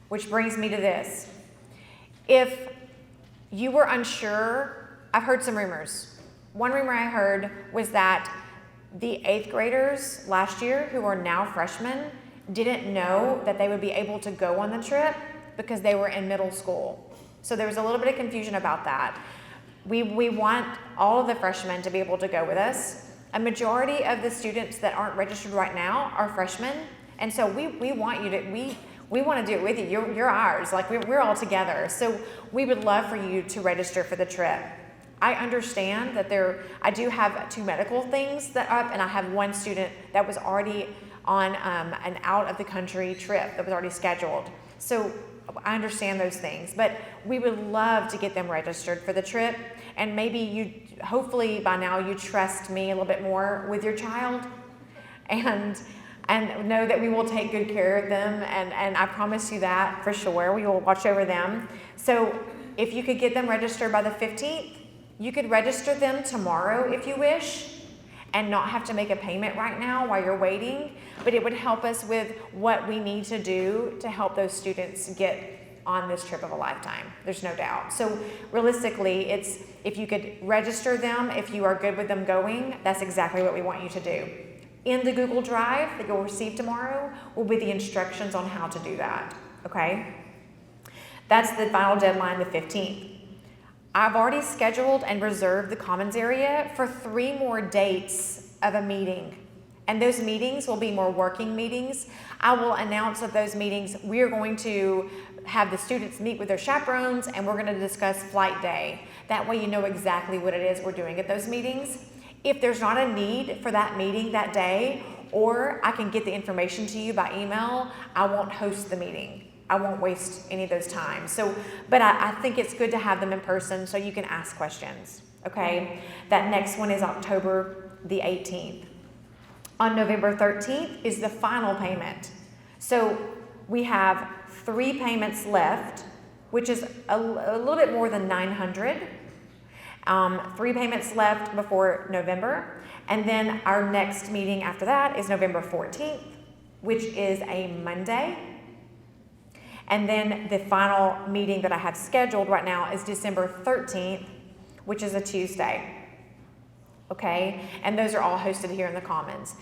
Which brings me to this. If you were unsure, I've heard some rumors. One rumor I heard was that the 8th graders last year, who are now freshmen, didn't know that they would be able to go on the trip because they were in middle school. So there was a little bit of confusion about that. We want all of the freshmen to be able to go with us. A majority of the students that aren't registered right now are freshmen, and so we want you to, we want to do it with you. You're ours. Like we're all together. So we would love for you to register for the trip. I understand that I do have 2 medical things that up, and I have one student that was already on an out of the country trip that was already scheduled. So I understand those things, but we would love to get them registered for the trip. And maybe hopefully by now you trust me a little bit more with your child, and know that we will take good care of them. And I promise you that for sure. We will watch over them. So if you could get them registered by the 15th, you could register them tomorrow if you wish, and not have to make a payment right now while you're waiting. But it would help us with what we need to do to help those students get on this trip of a lifetime. There's no doubt. So realistically, it's if you could register them, if you are good with them going, that's exactly what we want you to do. In the Google Drive that you'll receive tomorrow will be the instructions on how to do that, okay? That's the final deadline, the 15th. I've already scheduled and reserved the Commons area for 3 more dates of a meeting. And those meetings will be more working meetings. I will announce at those meetings, we are going to have the students meet with their chaperones, and we're going to discuss flight day. That way you know exactly what it is we're doing at those meetings. If there's not a need for that meeting that day, or I can get the information to you by email, I won't host the meeting. I won't waste any of those times. But I think it's good to have them in person so you can ask questions, okay? That next one is October the 18th. On November 13th is the final payment. So we have 3 payments left, which is a little bit more than $900. 3 payments left before November. And then our next meeting after that is November 14th, which is a Monday. And then the final meeting that I have scheduled right now is December 13th, which is a Tuesday. Okay? And those are all hosted here in the Commons.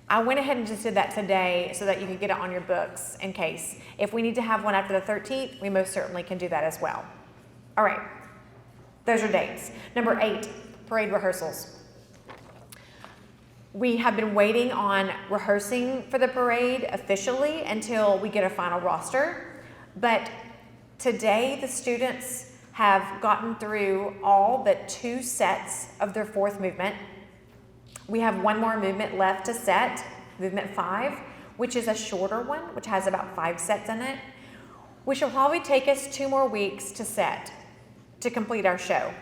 I went ahead and just did that today so that you could get it on your books in case. If we need to have one after the 13th, we most certainly can do that as well. All right. Those are dates. Number 8, parade rehearsals. We have been waiting on rehearsing for the parade officially until we get a final roster. But today the students have gotten through all but 2 sets of their 4th movement. We have 1 more movement left to set, movement 5, which is a shorter one, which has about 5 sets in it, which will probably take us 2 more weeks to set to complete our show,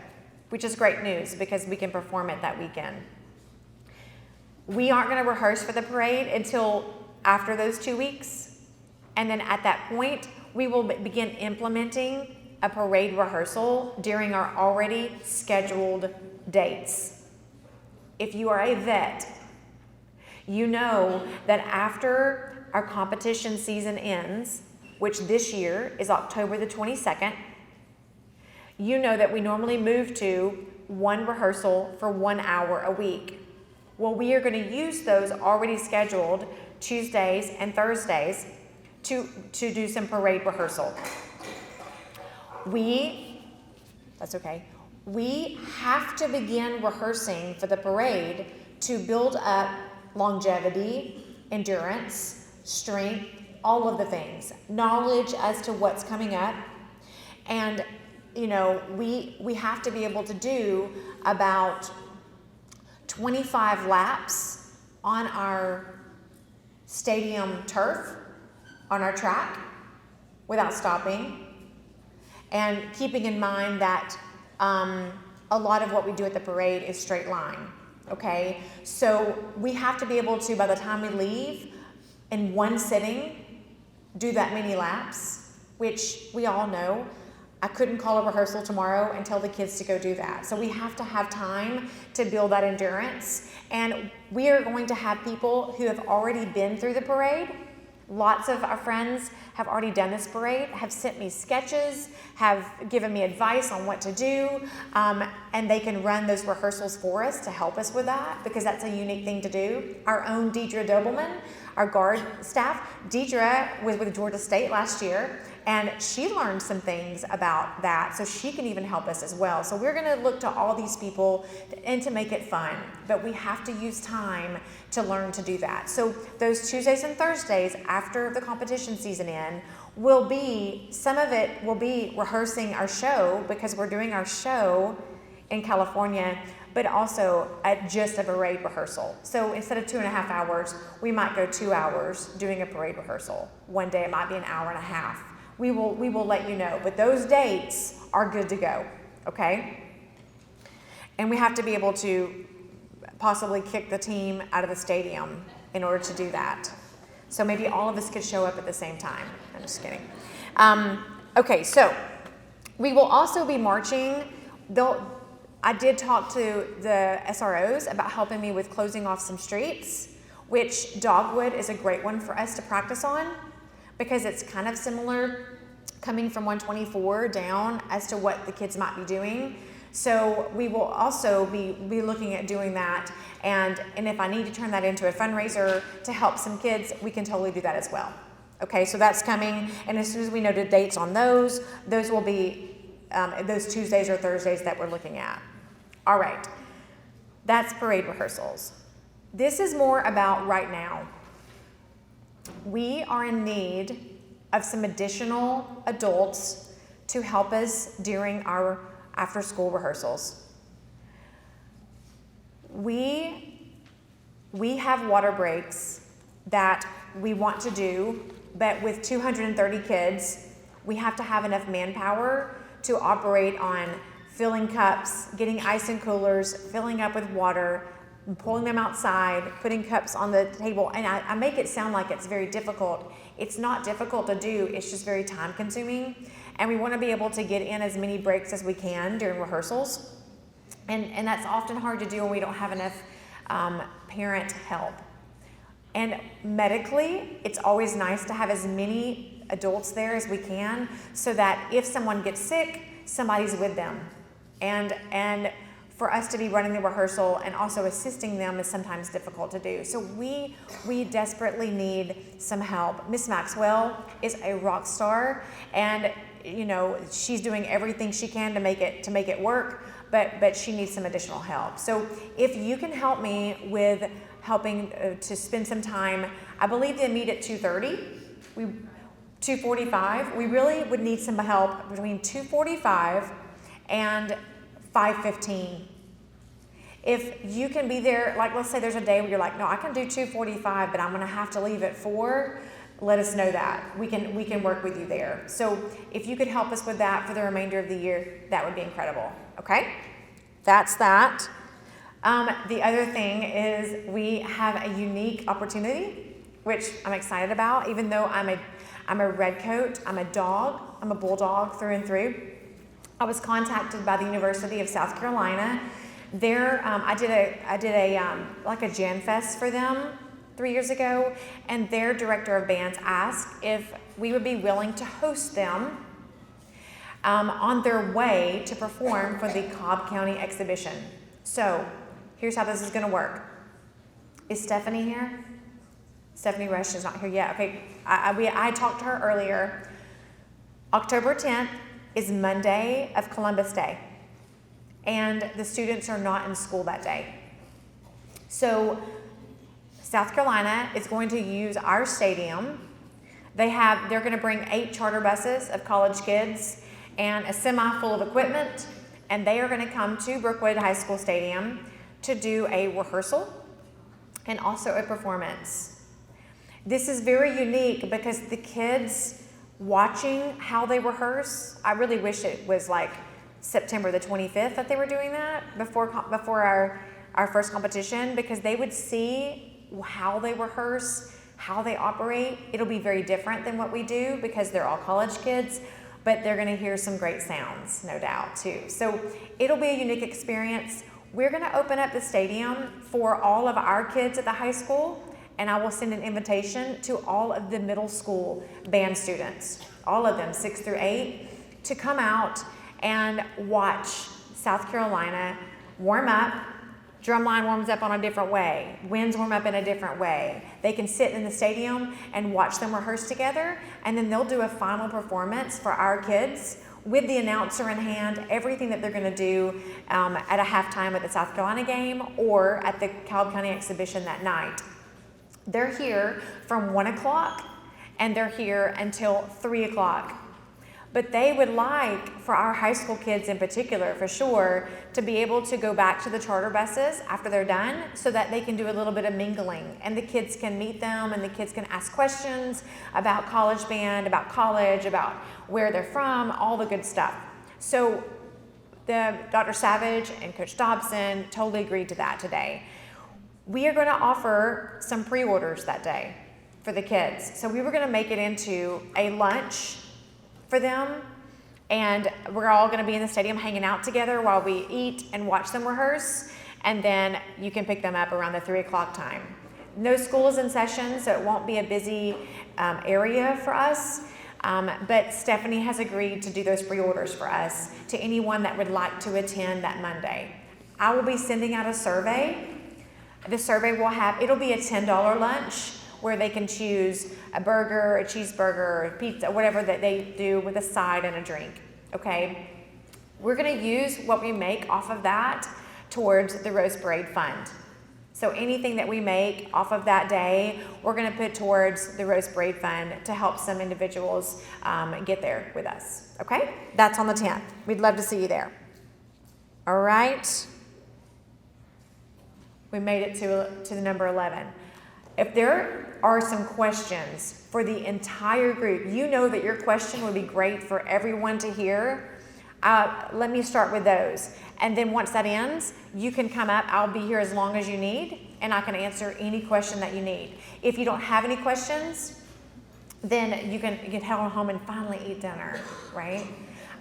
which is great news because we can perform it that weekend. We aren't going to rehearse for the parade until after those 2 weeks. And then at that point, we will begin implementing a parade rehearsal during our already scheduled dates. If you are a vet, you know that after our competition season ends, which this year is October the 22nd, you know that we normally move to 1 rehearsal for 1 hour a week. Well, we are going to use those already scheduled Tuesdays and Thursdays to do some parade rehearsal. That's okay. We have to begin rehearsing for the parade to build up longevity, endurance, strength, all of the things, knowledge as to what's coming up. And, you know, we have to be able to do about 25 laps on our stadium turf, on our track, without stopping. And keeping in mind that a lot of what we do at the parade is straight line, okay? So we have to be able to, by the time we leave, in 1 sitting, do that many laps, which we all know. I couldn't call a rehearsal tomorrow and tell the kids to go do that. So we have to have time to build that endurance. And we are going to have people who have already been through the parade. Lots of our friends have already done this parade, have sent me sketches, have given me advice on what to do, and they can run those rehearsals for us to help us with that, because that's a unique thing to do. Our own Deidre Dobelman, our guard staff, Deidre was with Georgia State last year, and she learned some things about that, so she can even help us as well. So we're going to look to all these people and to make it fun, but we have to use time to learn to do that. So those Tuesdays and Thursdays after the competition season end will be, some of it will be rehearsing our show, because we're doing our show in California, but also at just a parade rehearsal. So instead of 2.5 hours, we might go 2 hours doing a parade rehearsal. One day it might be an hour and a half. We will let you know, but those dates are good to go, okay? And we have to be able to possibly kick the team out of the stadium in order to do that. So maybe all of us could show up at the same time. I'm just kidding. Okay, so we will also be marching. I did talk to the SROs about helping me with closing off some streets, which Dogwood is a great one for us to practice on because it's kind of similar coming from 124 down as to what the kids might be doing. So we will also be looking at doing that, and if I need to turn that into a fundraiser to help some kids, we can totally do that as well. Okay, so that's coming, and as soon as we know the dates on those will be those Tuesdays or Thursdays that we're looking at. All right, that's parade rehearsals. This is more about right now. We are in need of some additional adults to help us during our after-school rehearsals. We have water breaks that we want to do, but with 230 kids, we have to have enough manpower to operate on filling cups, getting ice in coolers, filling up with water, pulling them outside, putting cups on the table. And I make it sound like it's very difficult. It's not difficult to do, it's just very time consuming. And we want to be able to get in as many breaks as we can during rehearsals. And that's often hard to do when we don't have enough parent help. And medically, it's always nice to have as many adults there as we can so that if someone gets sick, somebody's with them. And for us to be running the rehearsal and also assisting them is sometimes difficult to do. So we desperately need some help. Miss Maxwell is a rock star, and she's doing everything she can to make it work, but she needs some additional help. So if you can help me with helping to spend some time, I believe they meet at 2:30, 2:45. We really would need some help between 2:45 and 5:15. If you can be there, like let's say there's a day where you're like, no, I can do 2:45, but I'm gonna have to leave at 4. Let us know that. We can work with you there. So if you could help us with that for the remainder of the year, that would be incredible, okay? That's that. The other thing is we have a unique opportunity, which I'm excited about, even though I'm a redcoat, I'm a dog, I'm a bulldog through and through. I was contacted by the University of South Carolina. There, I did a like a Jan Fest for them 3 years ago, and their director of bands asked if we would be willing to host them on their way to perform for the Cobb County exhibition. So here's how this is going to work. Is Stephanie here? Stephanie Rush is not here yet. Okay, I talked to her earlier. October 10th is Monday of Columbus Day, and the students are not in school that day. So South Carolina is going to use our stadium. They're going to bring 8 charter buses of college kids and a semi full of equipment, and they are going to come to Brookwood High School Stadium to do a rehearsal and also a performance. This is very unique because the kids watching how they rehearse, I really wish it was like September the 25th that they were doing that before our first competition, because they would see how they rehearse, how they operate. It'll be very different than what we do because they're all college kids, but they're gonna hear some great sounds, no doubt, too. So it'll be a unique experience. We're gonna open up the stadium for all of our kids at the high school, and I will send an invitation to all of the middle school band students, all of them, 6 through 8, to come out and watch South Carolina warm up. Drumline warms up on a different way. Winds warm up in a different way. They can sit in the stadium and watch them rehearse together, and then they'll do a final performance for our kids with the announcer in hand, everything that they're gonna do at a halftime at the South Carolina game or at the Cobb County exhibition that night. They're here from 1 o'clock and they're here until 3 o'clock. But they would like, for our high school kids in particular, for sure, to be able to go back to the charter buses after they're done so that they can do a little bit of mingling. And the kids can meet them and the kids can ask questions about college band, about college, about where they're from, all the good stuff. So Dr. Savage and Coach Dobson totally agreed to that today. We are going to offer some pre-orders that day for the kids. So we were going to make it into a lunch for them, and we're all going to be in the stadium hanging out together while we eat and watch them rehearse, and then you can pick them up around the 3 o'clock time. No school is in session, so it won't be a busy area for us, but Stephanie has agreed to do those pre-orders for us to anyone that would like to attend that Monday. I will be sending out a survey. The survey it'll be a $10 lunch where they can choose a burger, a cheeseburger, a pizza, whatever that they do with a side and a drink, okay? We're gonna use what we make off of that towards the Rose Parade Fund. So anything that we make off of that day, we're gonna put towards the Rose Parade Fund to help some individuals get there with us, okay? That's on the 10th. We'd love to see you there. All right. We made it to the number 11. If there are some questions for the entire group, you know that your question would be great for everyone to hear. Let me start with those. And then once that ends, you can come up. I'll be here as long as you need, and I can answer any question that you need. If you don't have any questions, then you can head home and finally eat dinner, right?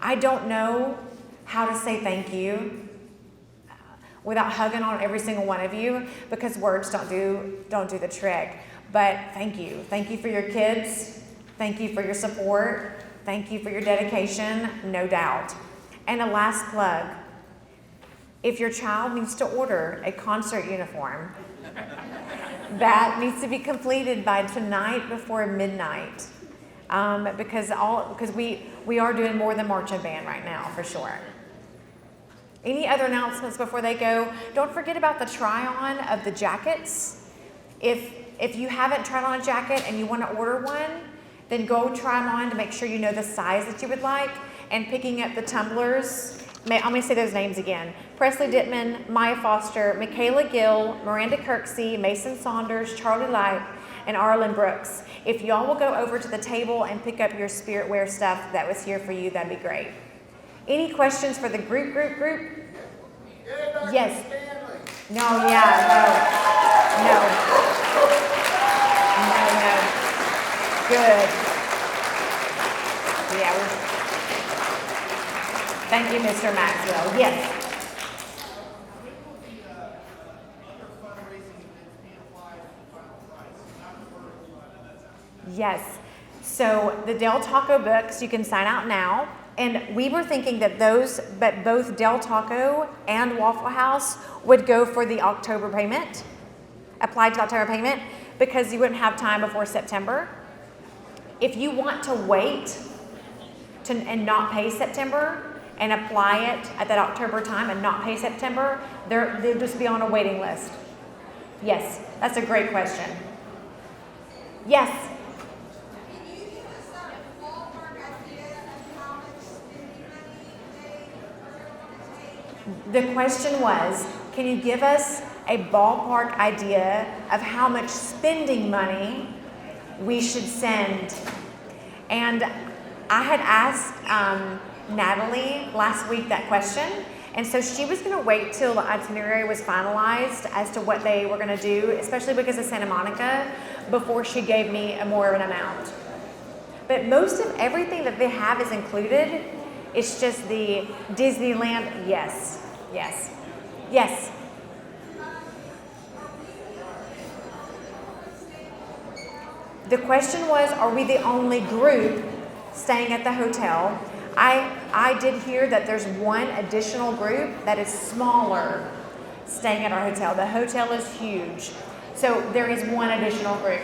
I don't know how to say thank you without hugging on every single one of you, because words don't do the trick. But thank you. Thank you for your kids. Thank you for your support. Thank you for your dedication, no doubt. And a last plug. If your child needs to order a concert uniform, that needs to be completed by tonight before midnight. Because we are doing more than marching band right now, for sure. Any other announcements before they go? Don't forget about the try-on of the jackets. If you haven't tried on a jacket and you want to order one, then go try them on to make sure you know the size that you would like. And picking up the tumblers, I'm going to say those names again. Presley Dittman, Maya Foster, Michaela Gill, Miranda Kirksey, Mason Saunders, Charlie Light, and Arlen Brooks. If y'all will go over to the table and pick up your spirit wear stuff that was here for you, that'd be great. Any questions for the group? Yes. No, yeah, no. Good. Yeah. Thank you, Mr. Maxwell. Yes. Yes. So the Del Taco books, you can sign out now. And we were thinking that both Del Taco and Waffle House would go for the October payment, applied to October payment, because you wouldn't have time before September. If you want to wait and not pay September and apply it at that October time and not pay September, they'll just be on a waiting list. Yes, that's a great question. Yes. The question was, can you give us a ballpark idea of how much spending money we should send? And I had asked Natalie last week that question, and so she was going to wait till the itinerary was finalized as to what they were going to do, especially because of Santa Monica, before she gave me more of an amount. But most of everything that they have is included. It's just the Disneyland. Yes. The question was, are we the only group staying at the hotel? I did hear that there's one additional group that is smaller staying at our hotel. The hotel is huge. So there is one additional group.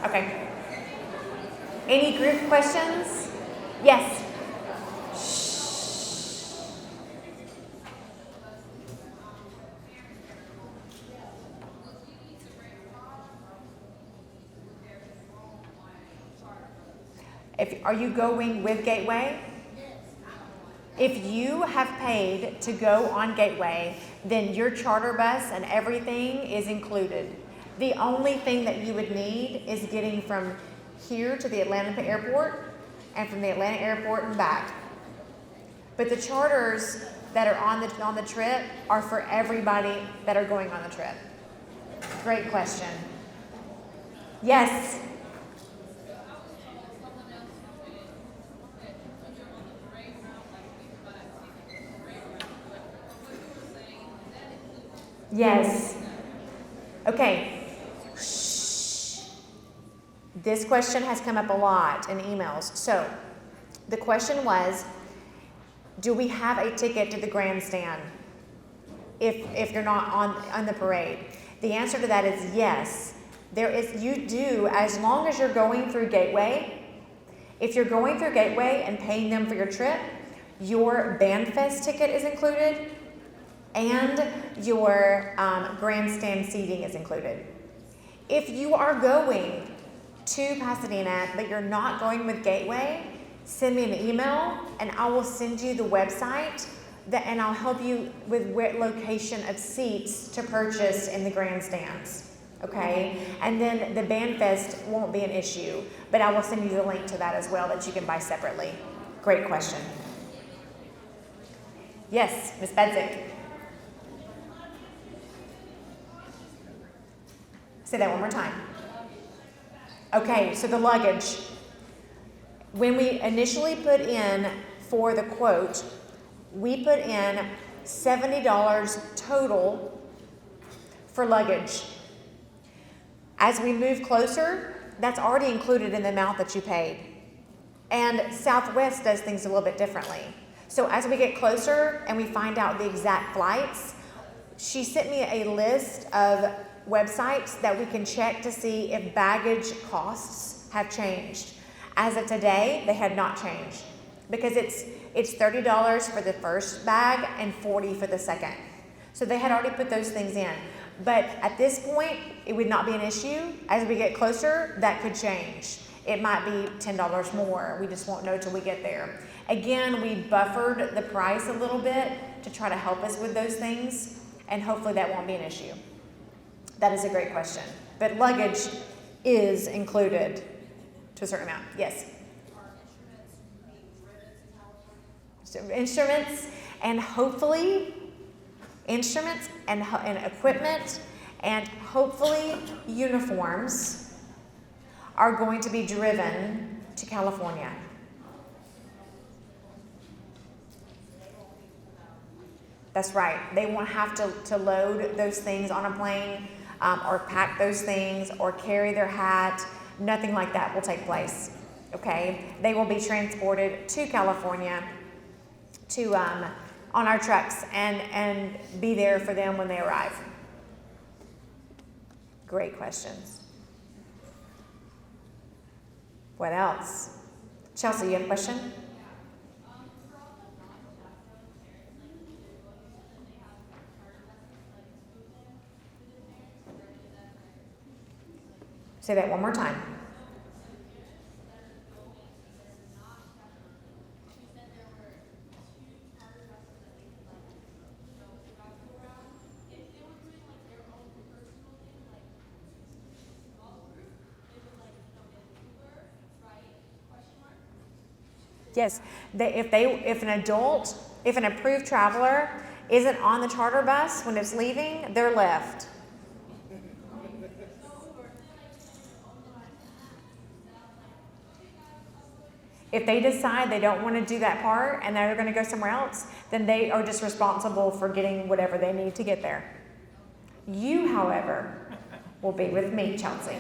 Okay. Any group questions? Yes. Are you going with Gateway? If you have paid to go on Gateway, then your charter bus and everything is included. The only thing that you would need is getting from here to the Atlanta airport and from the Atlanta airport and back. But the charters that are on the trip are for everybody that are going on the trip. Great question. Yes. Yes. Okay. Shh. This question has come up a lot in emails. So the question was, do we have a ticket to the Grandstand if you're not on the parade? The answer to that is yes. You do, as long as you're going through Gateway. If you're going through Gateway and paying them for your trip, your BandFest ticket is included and your Grandstand seating is included. If you are going to Pasadena but you're not going with Gateway, send me an email and I will send you the website and I'll help you with what location of seats to purchase in the grandstands. Okay? And then the BandFest won't be an issue, but I will send you the link to that as well that you can buy separately. Great question. Yes, Ms. Bedzik. Say that one more time. Okay, so the luggage. When we initially put in for the quote, we put in $70 total for luggage. As we move closer, that's already included in the amount that you paid. And Southwest does things a little bit differently. So as we get closer and we find out the exact flights, she sent me a list of websites that we can check to see if baggage costs have changed. As of today, they had not changed because it's $30 for the first bag and $40 for the second. So they had already put those things in. But at this point, it would not be an issue. As we get closer, that could change. It might be $10 more. We just won't know till we get there. Again, we buffered the price a little bit to try to help us with those things, and hopefully that won't be an issue. That is a great question. But luggage is included to a certain amount. Yes? So instruments and hopefully instruments and equipment and hopefully uniforms are going to be driven to California. That's right. They won't have to load those things on a plane or pack those things or carry their hat. Nothing like that will take place. Okay? They will be transported to California to on our trucks and be there for them when they arrive. Great questions. What else? Chelsea, you have a question? Say that one more time. Yes, if an approved traveler isn't on the charter bus when it's leaving, they're left. If they decide they don't want to do that part and they're going to go somewhere else, then they are just responsible for getting whatever they need to get there. You, however, will be with me, Chelsea.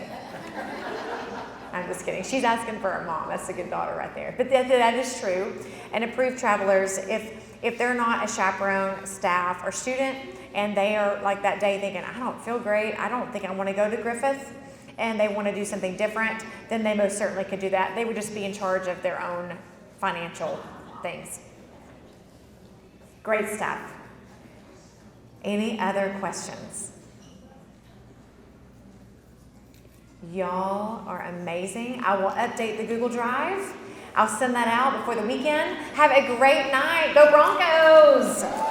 I'm just kidding. She's asking for her mom. That's a good daughter right there. But that is true. And approved travelers, if they're not a chaperone, staff, or student, and they are like that day thinking, I don't feel great, I don't think I want to go to Griffith, and they want to do something different, then they most certainly could do that. They would just be in charge of their own financial things. Great stuff. Any other questions? Y'all are amazing. I will update the Google Drive I'll send that out before the weekend. Have a great night. Go Broncos!